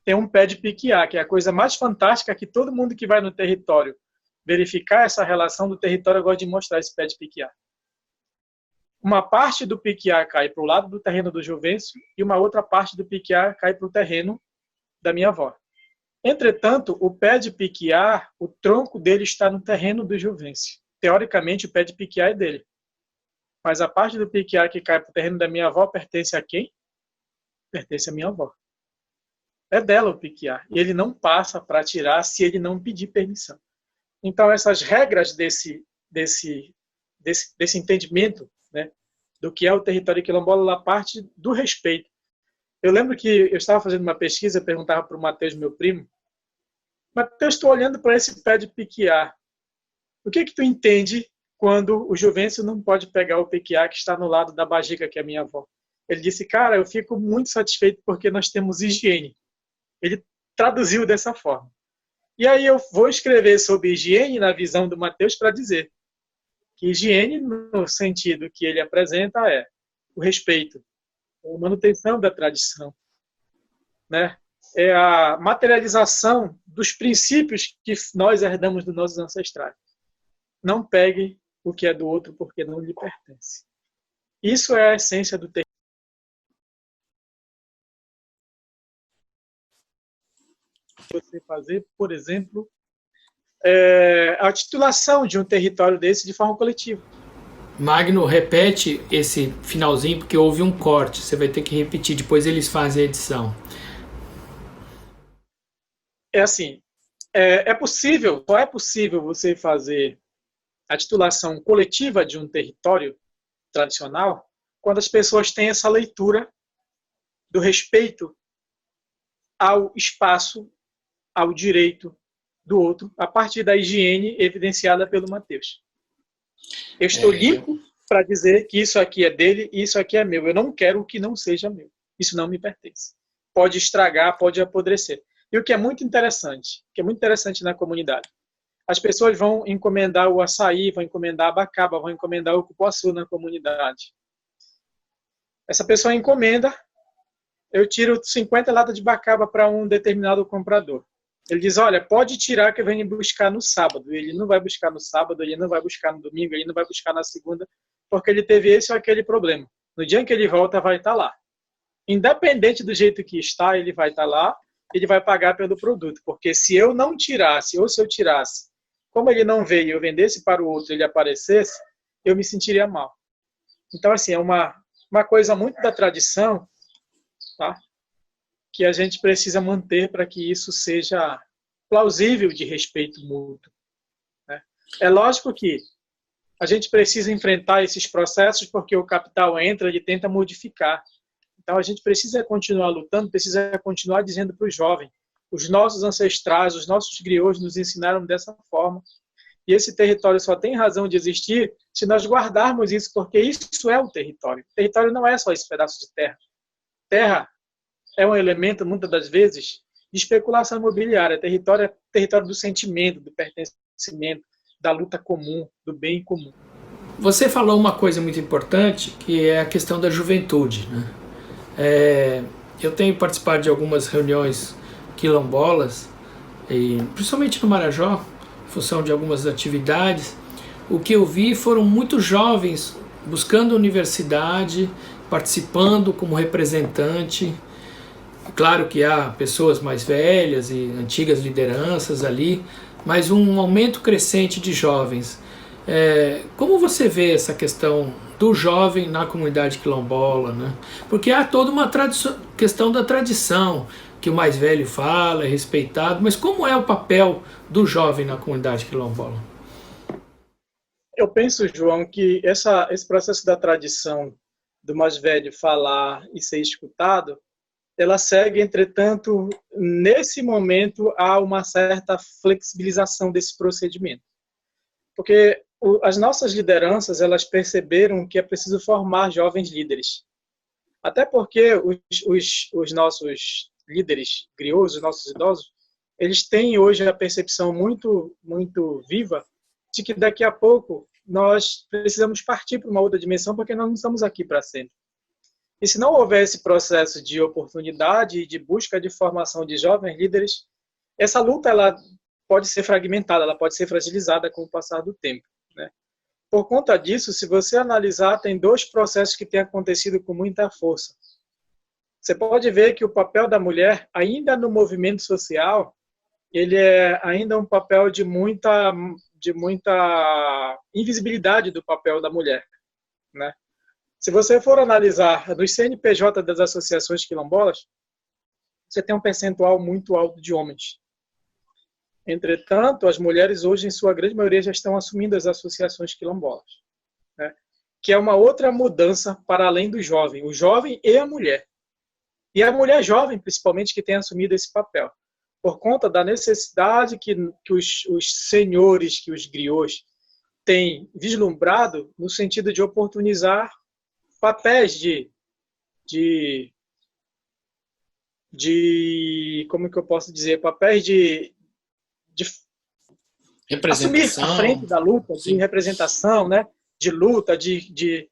tem um pé de piquiá, que é a coisa mais fantástica que todo mundo que vai no território verificar essa relação do território gosta de mostrar esse pé de piquiá. Uma parte do piquiá cai para o lado do terreno do Juvencio e uma outra parte do piquiá cai para o terreno da minha avó. Entretanto, o pé de piquiá, o tronco dele está no terreno do Juvencio. Teoricamente, o pé de piquiá é dele. Mas a parte do piquiá que cai para o terreno da minha avó pertence a quem? Pertence à minha avó. É dela o piquiá. E ele não passa para tirar se ele não pedir permissão. Então, essas regras desse entendimento, né, do que é o território quilombola, ela parte do respeito. Eu lembro que eu estava fazendo uma pesquisa, perguntava para o Matheus, meu primo, Matheus, estou olhando para esse pé de piquiá. O que tu entende quando o Juvencio não pode pegar o piquiá que está no lado da bajica, que é a minha avó? Ele disse, cara, eu fico muito satisfeito porque nós temos higiene. Ele traduziu dessa forma. E aí eu vou escrever sobre higiene na visão do Matheus para dizer que higiene, no sentido que ele apresenta, é o respeito, a manutenção da tradição, né? é a materialização dos princípios que nós herdamos dos nossos ancestrais. Não pegue o que é do outro porque não lhe pertence. Isso é a essência do território. Você fazer, por exemplo, a titulação de um território desse de forma coletiva. Magno, repete esse finalzinho porque houve um corte. Você vai ter que repetir, depois eles fazem a edição. É assim, só é possível você fazer a titulação coletiva de um território tradicional quando as pessoas têm essa leitura do respeito ao espaço, ao direito do outro, a partir da higiene evidenciada pelo Mateus. Eu estou limpo para dizer que isso aqui é dele e isso aqui é meu. Eu não quero o que não seja meu. Isso não me pertence. Pode estragar, pode apodrecer. E o que é muito interessante, na comunidade, as pessoas vão encomendar o açaí, vão encomendar a abacaba, vão encomendar o cupuaçu na comunidade. Essa pessoa encomenda, eu tiro 50 latas de abacaba para um determinado comprador. Ele diz, olha, pode tirar que eu venho buscar no sábado. Ele não vai buscar no sábado, ele não vai buscar no domingo, ele não vai buscar na segunda, porque ele teve esse ou aquele problema. No dia em que ele volta, vai estar lá. Independente do jeito que está, ele vai estar lá, ele vai pagar pelo produto. Porque se eu não tirasse, ou se eu tirasse, como ele não veio e eu vendesse para o outro, ele aparecesse, eu me sentiria mal. Então, assim, é uma coisa muito da tradição, tá? Que a gente precisa manter para que isso seja plausível de respeito mútuo. Né? É lógico que a gente precisa enfrentar esses processos porque o capital entra e tenta modificar. Então a gente precisa continuar lutando, precisa continuar dizendo para o jovem, os nossos ancestrais, os nossos griots nos ensinaram dessa forma. E esse território só tem razão de existir se nós guardarmos isso, porque isso é o território. O território não é só esse pedaço de terra. Terra é um elemento, muitas das vezes, de especulação imobiliária. Território é território do sentimento, do pertencimento, da luta comum, do bem comum. Você falou uma coisa muito importante, que é a questão da juventude, né? Eu tenho participado de algumas reuniões quilombolas, principalmente no Marajó, em função de algumas atividades. O que eu vi foram muitos jovens buscando universidade, participando como representante. Claro que há pessoas mais velhas e antigas lideranças ali, mas um aumento crescente de jovens. Como você vê essa questão do jovem na comunidade quilombola, né? Porque há toda uma questão da tradição, que o mais velho fala, é respeitado, mas como é o papel do jovem na comunidade quilombola? Eu penso, João, que esse processo da tradição do mais velho falar e ser escutado, ela segue, entretanto, nesse momento há uma certa flexibilização desse procedimento. Porque as nossas lideranças, elas perceberam que é preciso formar jovens líderes. Até porque os nossos líderes griots, os nossos idosos, eles têm hoje a percepção muito, muito viva de que daqui a pouco nós precisamos partir para uma outra dimensão, porque nós não estamos aqui para sempre. E se não houver esse processo de oportunidade e de busca de formação de jovens líderes, essa luta ela pode ser fragmentada, ela pode ser fragilizada com o passar do tempo. Né? Por conta disso, se você analisar, tem dois processos que têm acontecido com muita força. Você pode ver que o papel da mulher, ainda no movimento social, ele é ainda um papel de muita invisibilidade do papel da mulher. Né? Se você for analisar nos CNPJ das associações quilombolas, você tem um percentual muito alto de homens. Entretanto, as mulheres hoje, em sua grande maioria, já estão assumindo as associações quilombolas, né? Que é uma outra mudança para além do jovem, o jovem e a mulher. E a mulher jovem, principalmente, que tem assumido esse papel, por conta da necessidade que os senhores, que os griots têm vislumbrado no sentido de oportunizar papéis de como que eu posso dizer, papéis de assumir a frente da luta, de representação, né? De luta, de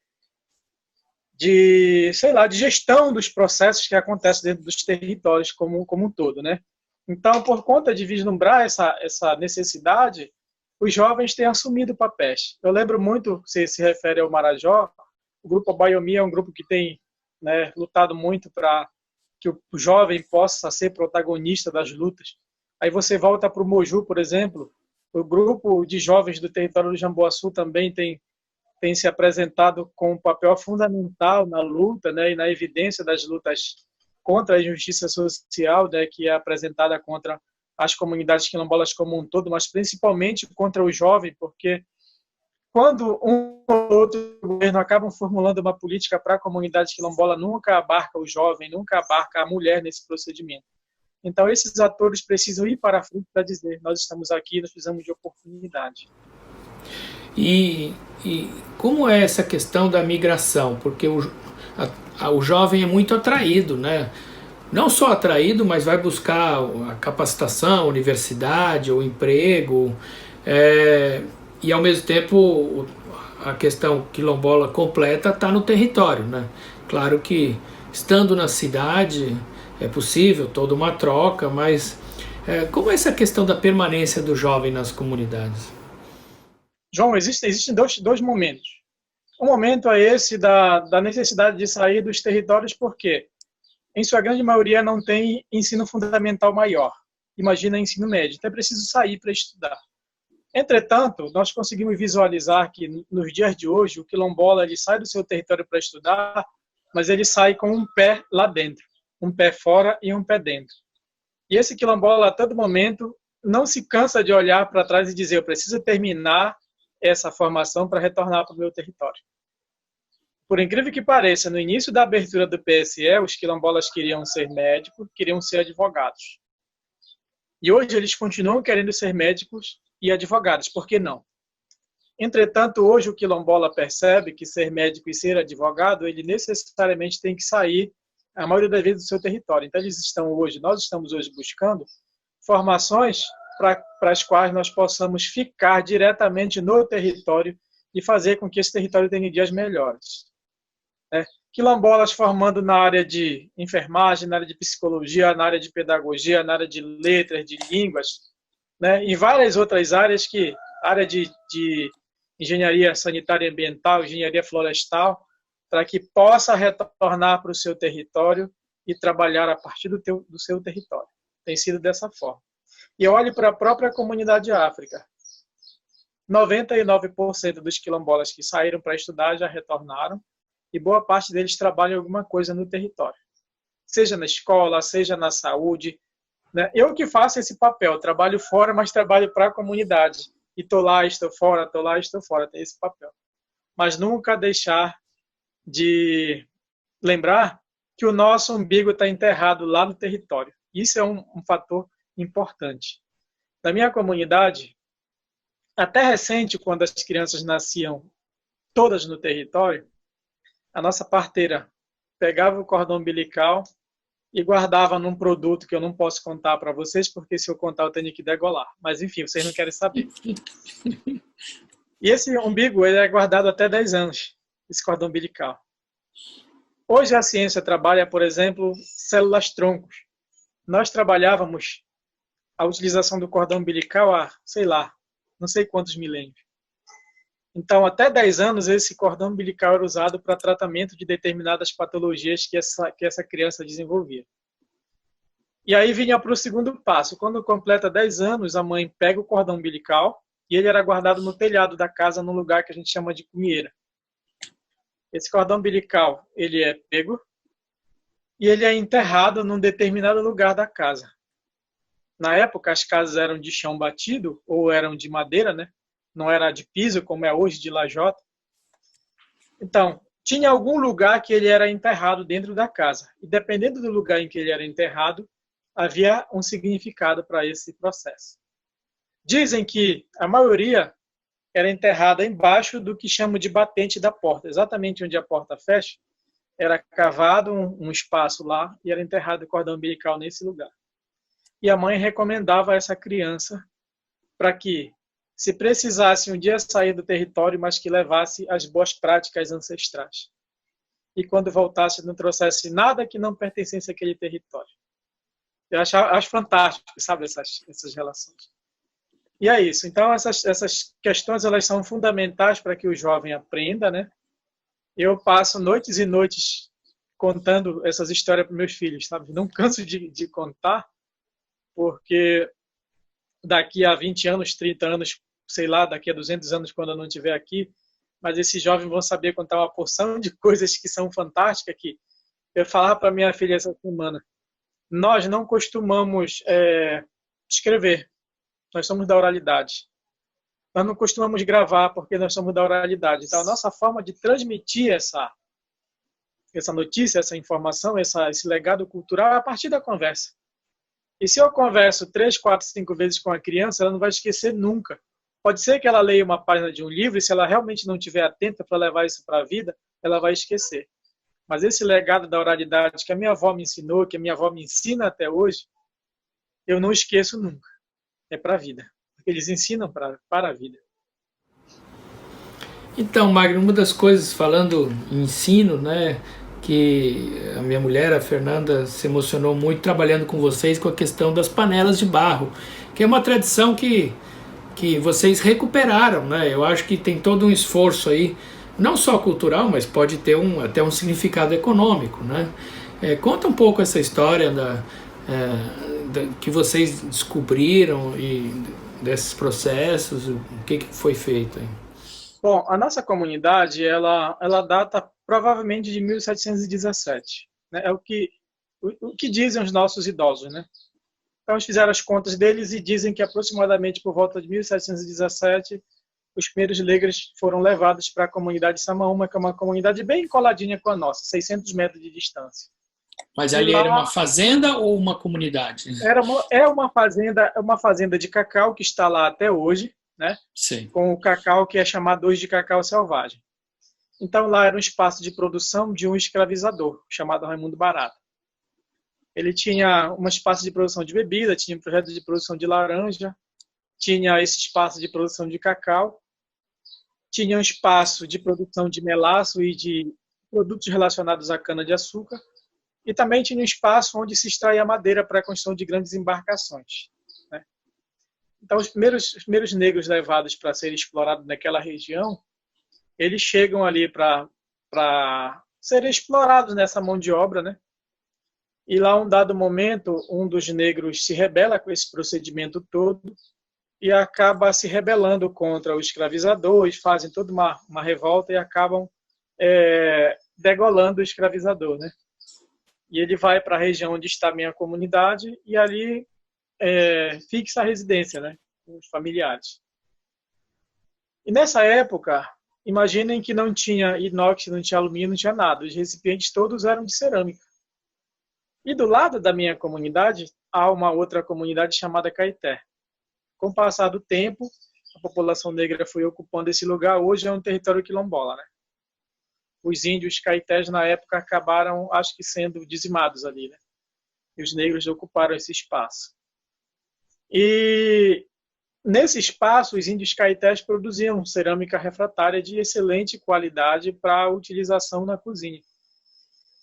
sei lá, de gestão dos processos que acontecem dentro dos territórios como um todo, né? Então, por conta de vislumbrar essa necessidade, os jovens têm assumido papéis. Eu lembro muito, se refere ao Marajó, o grupo Abaiomi é um grupo que tem, né, lutado muito para que o jovem possa ser protagonista das lutas. Aí você volta para o Moju, por exemplo, o grupo de jovens do território do Jamboaçu também tem se apresentado com um papel fundamental na luta, né, e na evidência das lutas contra a injustiça social, né, que é apresentada contra as comunidades quilombolas como um todo, mas principalmente contra o jovem, porque quando um ou outro governo acabam formulando uma política para a comunidade quilombola, nunca abarca o jovem, nunca abarca a mulher nesse procedimento. Então, esses atores precisam ir para a frente para dizer: nós estamos aqui, nós precisamos de oportunidade. E como é essa questão da migração? Porque o jovem é muito atraído, né? Não só atraído, mas vai buscar a capacitação, a universidade, o emprego, e ao mesmo tempo a questão quilombola completa está no território, né? Claro que estando na cidade é possível toda uma troca, mas como é essa questão da permanência do jovem nas comunidades? João, existem dois momentos. Um momento é esse da necessidade de sair dos territórios, porque, em sua grande maioria, não tem ensino fundamental maior. Imagina ensino médio. Então é preciso sair para estudar. Entretanto, nós conseguimos visualizar que, nos dias de hoje, o quilombola ele sai do seu território para estudar, mas ele sai com um pé lá dentro, um pé fora e um pé dentro. E esse quilombola, a todo momento, não se cansa de olhar para trás e dizer: eu preciso terminar essa formação para retornar para o meu território. Por incrível que pareça, no início da abertura do PSE, os quilombolas queriam ser médicos, queriam ser advogados. E hoje eles continuam querendo ser médicos e advogados, por que não? Entretanto, hoje o quilombola percebe que ser médico e ser advogado, ele necessariamente tem que sair, a maioria das vezes, do seu território. Então, nós estamos hoje buscando formações para as quais nós possamos ficar diretamente no território e fazer com que esse território tenha dias melhores. Quilombolas formando na área de enfermagem, na área de psicologia, na área de pedagogia, na área de letras, de línguas, né? E várias outras áreas área de engenharia sanitária e ambiental, engenharia florestal, para que possa retornar para o seu território e trabalhar a partir do seu território. Tem sido dessa forma. E olhe para a própria comunidade África. 99% dos quilombolas que saíram para estudar já retornaram, e boa parte deles trabalham alguma coisa no território. Seja na escola, seja na saúde. Né? Eu que faço esse papel, trabalho fora, mas trabalho para a comunidade. E estou lá, estou fora, tem esse papel. Mas nunca deixar de lembrar que o nosso umbigo está enterrado lá no território. Isso é um fator importante. Na minha comunidade, até recente, quando as crianças nasciam todas no território, a nossa parteira pegava o cordão umbilical e guardava num produto que eu não posso contar para vocês, porque se eu contar eu tenho que degolar. Mas enfim, vocês não querem saber. E esse umbigo ele é guardado até 10 anos, esse cordão umbilical. Hoje a ciência trabalha, por exemplo, células-troncos. Nós trabalhávamos a utilização do cordão umbilical há, sei lá, não sei quantos milênios. Então, até 10 anos, esse cordão umbilical era usado para tratamento de determinadas patologias que essa criança desenvolvia. E aí vinha para o segundo passo. Quando completa 10 anos, a mãe pega o cordão umbilical e ele era guardado no telhado da casa, num lugar que a gente chama de cumieira. Esse cordão umbilical, ele é pego e ele é enterrado num determinado lugar da casa. Na época, as casas eram de chão batido ou eram de madeira, né? Não era de piso, como é hoje, de lajota. Então, tinha algum lugar que ele era enterrado dentro da casa. E dependendo do lugar em que ele era enterrado, havia um significado para esse processo. Dizem que a maioria era enterrada embaixo do que chamam de batente da porta. Exatamente onde a porta fecha, era cavado um espaço lá e era enterrado o cordão umbilical nesse lugar. E a mãe recomendava a essa criança para que, se precisasse um dia sair do território, mas que levasse as boas práticas ancestrais. e quando voltasse não trouxesse nada que não pertencesse àquele território. Eu acho fantástico, sabe, essas relações. E é isso. Então, essas questões elas são fundamentais para que o jovem aprenda, né? Eu passo noites e noites contando essas histórias para meus filhos, sabe? Não canso de contar, porque daqui a 20 anos, 30 anos, sei lá, daqui a 200 anos, quando eu não estiver aqui, mas esses jovens vão saber contar uma porção de coisas que são fantásticas, que eu falava para minha filha essa semana. Nós não costumamos escrever, nós somos da oralidade. Nós não costumamos gravar, porque nós somos da oralidade. Então, a nossa forma de transmitir essa notícia, essa informação, esse legado cultural é a partir da conversa. E se eu converso 3, 4, 5 vezes com a criança, ela não vai esquecer nunca. Pode ser que ela leia uma página de um livro e se ela realmente não estiver atenta para levar isso para a vida, ela vai esquecer. Mas esse legado da oralidade que a minha avó me ensinou, que a minha avó me ensina até hoje, eu não esqueço nunca. É para a vida. Porque eles ensinam para a vida. Então, Magno, uma das coisas, falando em ensino, né, que a minha mulher, a Fernanda, se emocionou muito trabalhando com vocês com a questão das panelas de barro, que é uma tradição que vocês recuperaram, né? Eu acho que tem todo um esforço aí, não só cultural, mas pode ter até um significado econômico, né? Conta um pouco essa história que vocês descobriram e desses processos, o que foi feito aí? Bom, a nossa comunidade, ela data provavelmente de 1717. Né? É o que dizem os nossos idosos, né? Então, eles fizeram as contas deles e dizem que aproximadamente por volta de 1717, os primeiros negros foram levados para a comunidade de Samaúma, que é uma comunidade bem coladinha com a nossa, 600 metros de distância. Mas ali era uma fazenda ou uma comunidade? É uma fazenda de cacau que está lá até hoje, né? Sim. Com o cacau que é chamado hoje de cacau selvagem. Então, lá era um espaço de produção de um escravizador, chamado Raimundo Barata. Ele tinha um espaço de produção de bebida, tinha um projeto de produção de laranja, tinha esse espaço de produção de cacau, tinha um espaço de produção de melaço e de produtos relacionados à cana-de-açúcar, e também tinha um espaço onde se extraía madeira para a construção de grandes embarcações. Né? Então, os primeiros negros levados para serem explorados naquela região, eles chegam ali para serem explorados nessa mão de obra, né? E lá, um dado momento, um dos negros se rebela com esse procedimento todo e acaba se rebelando contra o escravizador, eles fazem toda uma revolta e acabam degolando o escravizador, né? E ele vai para a região onde está a minha comunidade e ali fixa a residência, né? Com os familiares. E nessa época, imaginem que não tinha inox, não tinha alumínio, não tinha nada. Os recipientes todos eram de cerâmica. E do lado da minha comunidade, há uma outra comunidade chamada Caeté. Com o passar do tempo, a população negra foi ocupando esse lugar. Hoje é um território quilombola, né? Os índios caetés, na época, acabaram, acho que, sendo dizimados ali, né? E os negros ocuparam esse espaço. E nesse espaço, os índios caetés produziam cerâmica refratária de excelente qualidade para utilização na cozinha.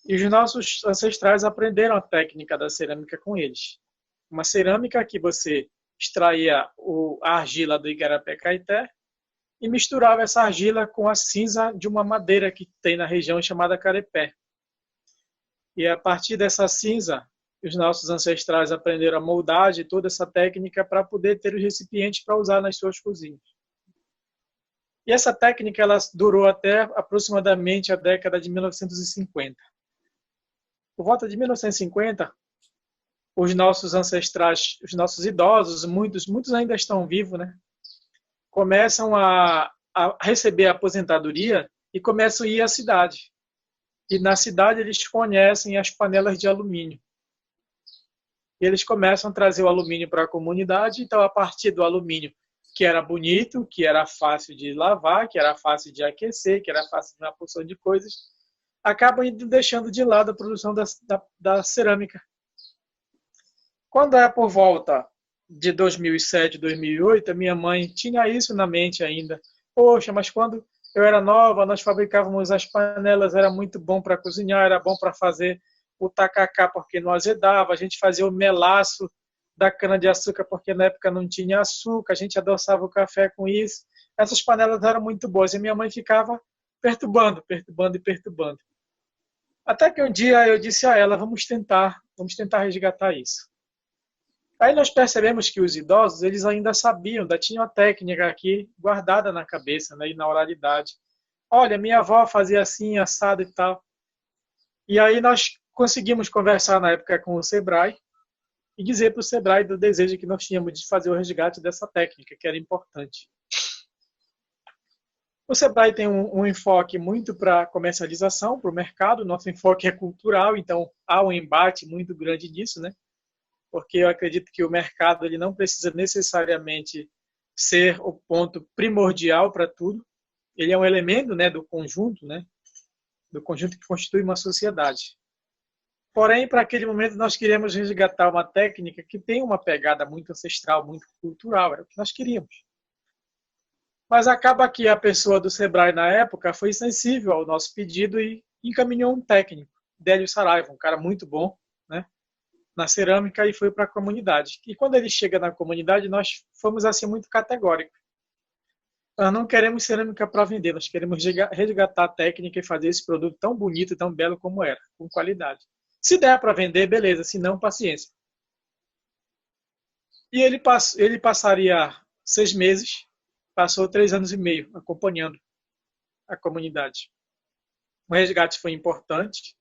E os nossos ancestrais aprenderam a técnica da cerâmica com eles. Uma cerâmica que você extraía a argila do igarapé-caeté e misturava essa argila com a cinza de uma madeira que tem na região chamada carepé. E a partir dessa cinza, os nossos ancestrais aprenderam a moldagem e toda essa técnica para poder ter os recipientes para usar nas suas cozinhas. E essa técnica ela durou até aproximadamente a década de 1950. Por volta de 1950, os nossos ancestrais, os nossos idosos, muitos ainda estão vivos, né? Começam a receber a aposentadoria e começam a ir à cidade. E na cidade eles conhecem as panelas de alumínio. E eles começam a trazer o alumínio para a comunidade. Então, a partir do alumínio, que era bonito, que era fácil de lavar, que era fácil de aquecer, que era fácil de uma porção de coisas, acabam deixando de lado a produção da cerâmica. Quando é por volta de 2007, 2008, a minha mãe tinha isso na mente ainda. Poxa, mas quando eu era nova, nós fabricávamos as panelas, era muito bom para cozinhar, era bom para fazer o tacacá porque não azedava, a gente fazia o melaço da cana-de-açúcar porque na época não tinha açúcar, a gente adoçava o café com isso. Essas panelas eram muito boas e minha mãe ficava perturbando, perturbando e perturbando. Até que um dia eu disse a ela, vamos tentar resgatar isso. Aí nós percebemos que os idosos, eles ainda sabiam, ainda tinham a técnica aqui guardada na cabeça, né, e na oralidade. Olha, minha avó fazia assim, assado e tal. E aí nós conseguimos conversar na época com o Sebrae e dizer para o Sebrae do desejo que nós tínhamos de fazer o resgate dessa técnica, que era importante. O Sebrae tem um enfoque muito para comercialização, para o mercado, nosso enfoque é cultural, então há um embate muito grande nisso, né? Porque eu acredito que o mercado ele não precisa necessariamente ser o ponto primordial para tudo, ele é um elemento, né, do conjunto que constitui uma sociedade. Porém, para aquele momento, nós queríamos resgatar uma técnica que tem uma pegada muito ancestral, muito cultural, era o que nós queríamos. Mas acaba que a pessoa do Sebrae, na época, foi sensível ao nosso pedido e encaminhou um técnico, Délio Saraiva, um cara muito bom, né, na cerâmica, e foi para a comunidade. E quando ele chega na comunidade, nós fomos assim muito categóricos. Nós não queremos cerâmica para vender, nós queremos resgatar a técnica e fazer esse produto tão bonito e tão belo como era, com qualidade. Se der para vender, beleza, se não, paciência. E ele passaria 6 meses, passou 3 anos e meio acompanhando a comunidade. O resgate foi importante.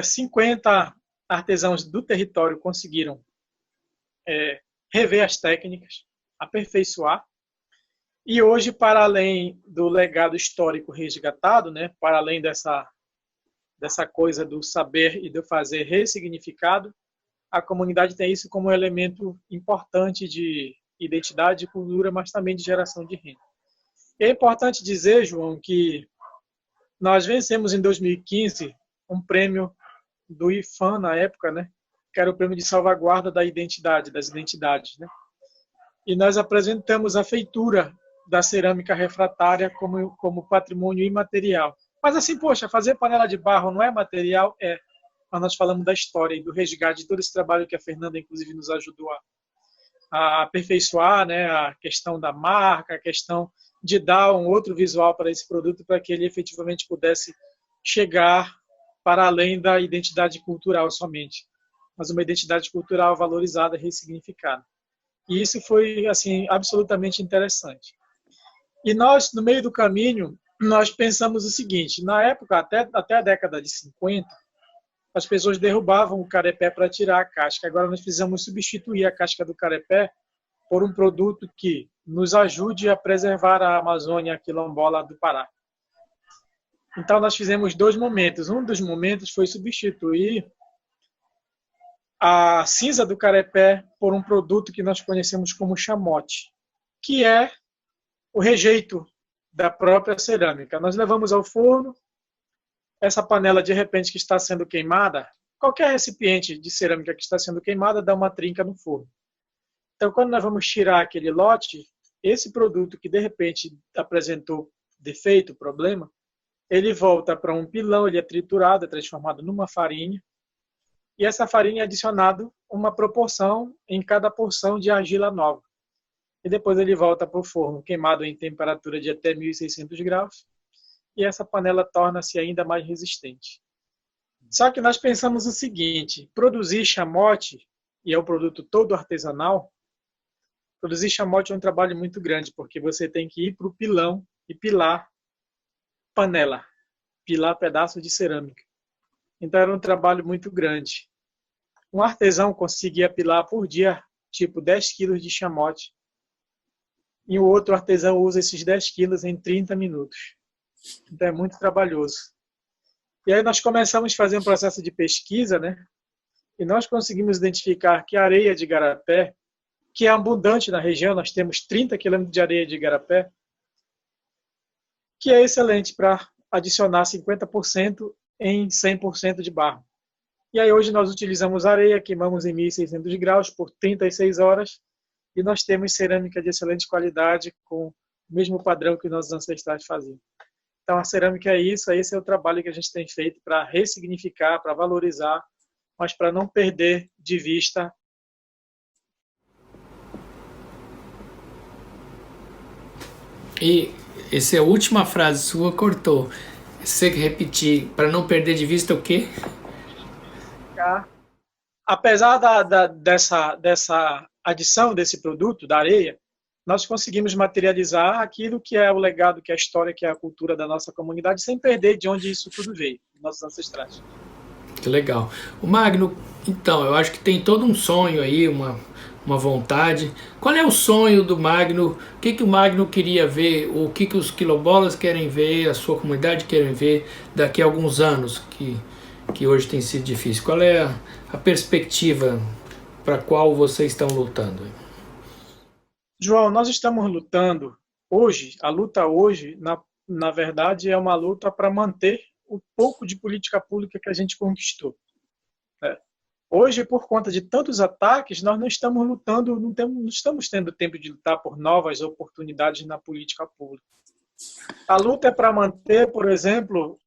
50 artesãos do território conseguiram rever as técnicas, aperfeiçoar. E hoje, para além do legado histórico resgatado, né, para além dessa coisa do saber e do fazer ressignificado, a comunidade tem isso como um elemento importante de identidade e cultura, mas também de geração de renda. E é importante dizer, João, que nós vencemos em 2015 um prêmio do IFAM na época, né, que era o prêmio de salvaguarda da identidade, das identidades, né? E nós apresentamos a feitura da cerâmica refratária como patrimônio imaterial. Mas assim, poxa, fazer panela de barro não é material? É. Mas nós falamos da história e do resgate de todo esse trabalho que a Fernanda, inclusive, nos ajudou a aperfeiçoar, né, a questão da marca, a questão de dar um outro visual para esse produto para que ele efetivamente pudesse chegar para além da identidade cultural somente, mas uma identidade cultural valorizada, ressignificada. E isso foi assim absolutamente interessante. E nós, no meio do caminho, nós pensamos o seguinte, na época, até a década de 50, as pessoas derrubavam o carepé para tirar a casca. Agora nós precisamos substituir a casca do carepé por um produto que nos ajude a preservar a Amazônia quilombola do Pará. Então nós fizemos 2 momentos. Um dos momentos foi substituir a cinza do carepé por um produto que nós conhecemos como chamote, que é o rejeito da própria cerâmica. Nós levamos ao forno, essa panela de repente que está sendo queimada, qualquer recipiente de cerâmica que está sendo queimada dá uma trinca no forno. Então, quando nós vamos tirar aquele lote, esse produto que de repente apresentou defeito, problema, ele volta para um pilão, ele é triturado, é transformado numa farinha, e essa farinha é adicionada uma proporção em cada porção de argila nova. E depois ele volta para o forno, queimado em temperatura de até 1.600 graus, e essa panela torna-se ainda mais resistente. Só que nós pensamos o seguinte, produzir chamote, e é um produto todo artesanal, produzir chamote é um trabalho muito grande, porque você tem que ir para o pilão e pilar panela, pilar pedaço de cerâmica. Então era um trabalho muito grande. Um artesão conseguia pilar por dia, tipo 10 quilos de chamote, e o outro artesão usa esses 10 quilos em 30 minutos. Então é muito trabalhoso. E aí nós começamos a fazer um processo de pesquisa, né? E nós conseguimos identificar que a areia de igarapé, que é abundante na região, nós temos 30 quilômetros de areia de igarapé, que é excelente para adicionar 50% em 100% de barro. E aí hoje nós utilizamos areia, queimamos em 1.600 graus por 36 horas, e nós temos cerâmica de excelente qualidade com o mesmo padrão que os nossos ancestrais faziam. Então, a cerâmica é isso, esse é o trabalho que a gente tem feito para ressignificar, para valorizar, mas para não perder de vista. E essa é a última frase sua, cortou. Você repetir, para não perder de vista o quê? Apesar dessa adição desse produto, da areia, nós conseguimos materializar aquilo que é o legado, que é a história, que é a cultura da nossa comunidade, sem perder de onde isso tudo veio, nossos ancestrais. Que legal. O Magno, então, eu acho que tem todo um sonho aí, uma vontade. Qual é o sonho do Magno? O que o Magno queria ver? O que os quilombolas querem ver? A sua comunidade querem ver daqui a alguns anos, que hoje tem sido difícil? Qual é a perspectiva para a qual vocês estão lutando? João, nós estamos lutando hoje, a luta hoje, na verdade, é uma luta para manter o pouco de política pública que a gente conquistou. Hoje, por conta de tantos ataques, nós não estamos lutando, não estamos tendo tempo de lutar por novas oportunidades na política pública. A luta é para manter, por exemplo,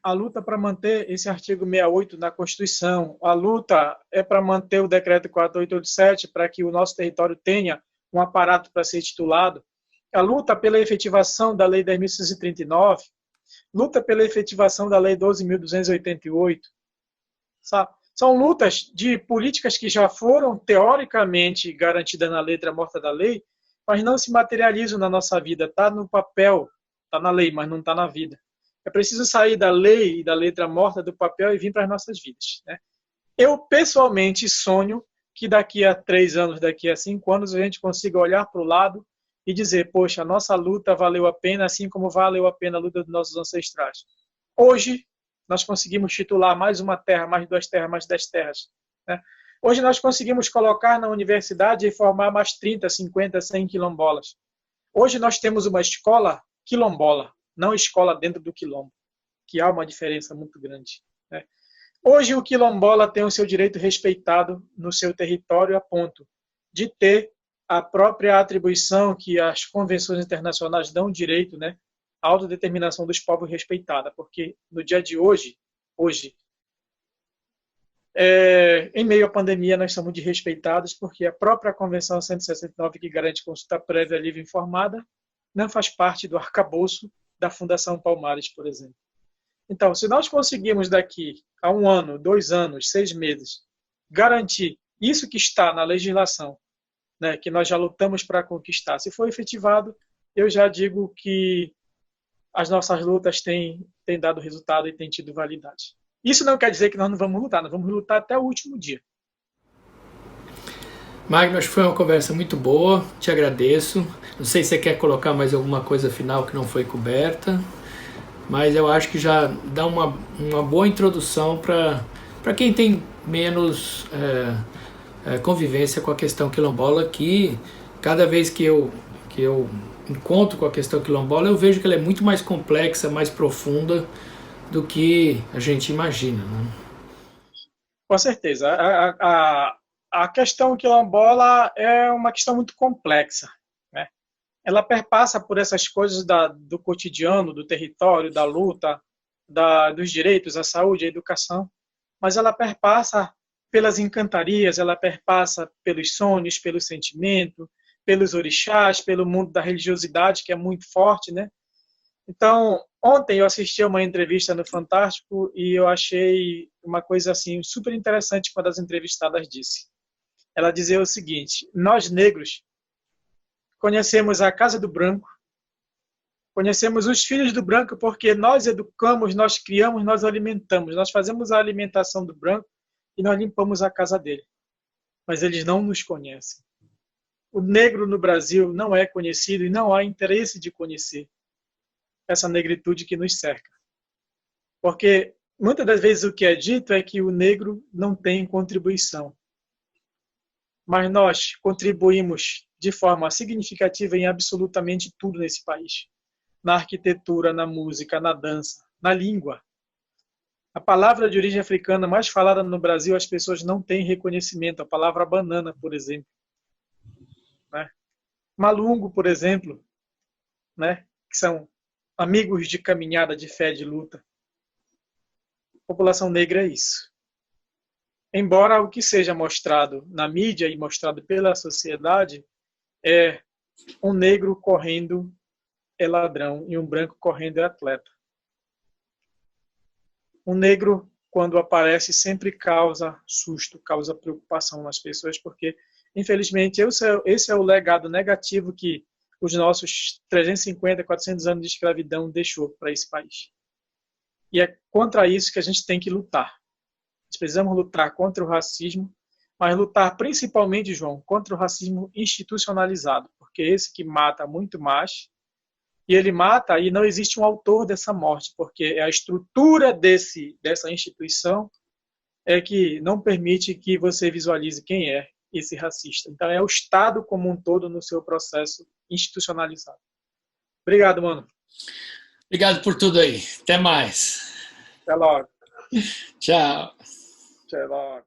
a luta para manter esse artigo 68 na Constituição, a luta é para manter o decreto 4887 para que o nosso território tenha um aparato para ser titulado, a luta pela efetivação da Lei 10.639, luta pela efetivação da Lei 12.288, sabe? São lutas de políticas que já foram teoricamente garantidas na letra morta da lei, mas não se materializam na nossa vida. Está no papel, está na lei, mas não está na vida. É preciso sair da lei e da letra morta do papel e vir para as nossas vidas, né? Eu, pessoalmente, sonho que daqui a 3 anos, daqui a 5 anos, a gente consiga olhar para o lado e dizer, poxa, a nossa luta valeu a pena, assim como valeu a pena a luta dos nossos ancestrais. Hoje, nós conseguimos titular mais uma terra, mais 2 terras, mais 10 terras, né? Hoje nós conseguimos colocar na universidade e formar mais 30, 50, 100 quilombolas. Hoje nós temos uma escola quilombola, não escola dentro do quilombo, que há uma diferença muito grande, né? Hoje o quilombola tem o seu direito respeitado no seu território a ponto de ter a própria atribuição que as convenções internacionais dão direito, né? A autodeterminação dos povos respeitada, porque no dia de hoje, em meio à pandemia, nós somos desrespeitados porque a própria Convenção 169, que garante consulta prévia livre e informada, não faz parte do arcabouço da Fundação Palmares, por exemplo. Então, se nós conseguirmos daqui a 1 ano, 2 anos, 6 meses, garantir isso que está na legislação, né, que nós já lutamos para conquistar, se for efetivado, eu já digo que as nossas lutas têm dado resultado e têm tido validade. Isso não quer dizer que nós não vamos lutar, nós vamos lutar até o último dia. Magno, acho que foi uma conversa muito boa, te agradeço. Não sei se você quer colocar mais alguma coisa final que não foi coberta, mas eu acho que já dá uma boa introdução para quem tem menos convivência com a questão quilombola, que cada vez que eu encontro com a questão quilombola, eu vejo que ela é muito mais complexa, mais profunda do que a gente imagina, né? Com certeza. A questão quilombola é uma questão muito complexa, né? Ela perpassa por essas coisas do cotidiano, do território, da luta, dos direitos, a saúde, a educação, mas ela perpassa pelas encantarias, ela perpassa pelos sonhos, pelo sentimento, pelos orixás, pelo mundo da religiosidade, que é muito forte, né? Então, ontem eu assisti a uma entrevista no Fantástico e eu achei uma coisa assim super interessante quando as entrevistadas disse. Ela dizia o seguinte: nós negros conhecemos a Casa do Branco, conhecemos os filhos do branco porque nós educamos, nós criamos, nós alimentamos, nós fazemos a alimentação do branco e nós limpamos a casa dele. Mas eles não nos conhecem. O negro no Brasil não é conhecido e não há interesse de conhecer essa negritude que nos cerca. Porque muitas das vezes o que é dito é que o negro não tem contribuição. Mas nós contribuímos de forma significativa em absolutamente tudo nesse país. Na arquitetura, na música, na dança, na língua. A palavra de origem africana mais falada no Brasil, as pessoas não têm reconhecimento. A palavra banana, por exemplo. Malungo, por exemplo, né? Que são amigos de caminhada, de fé, de luta. A população negra é isso. Embora o que seja mostrado na mídia e mostrado pela sociedade é um negro correndo é ladrão e um branco correndo é atleta. O negro, quando aparece, sempre causa susto, causa preocupação nas pessoas, porque, infelizmente, esse é o legado negativo que os nossos 350, 400 anos de escravidão deixou para esse país. E é contra isso que a gente tem que lutar. Nós precisamos lutar contra o racismo, mas lutar principalmente, João, contra o racismo institucionalizado, porque é esse que mata muito mais. E ele mata e não existe um autor dessa morte, porque a estrutura dessa instituição é que não permite que você visualize quem é esse racista. Então é o Estado como um todo no seu processo institucionalizado. Obrigado, mano. Obrigado por tudo aí. Até mais. Até logo. Tchau. Até logo.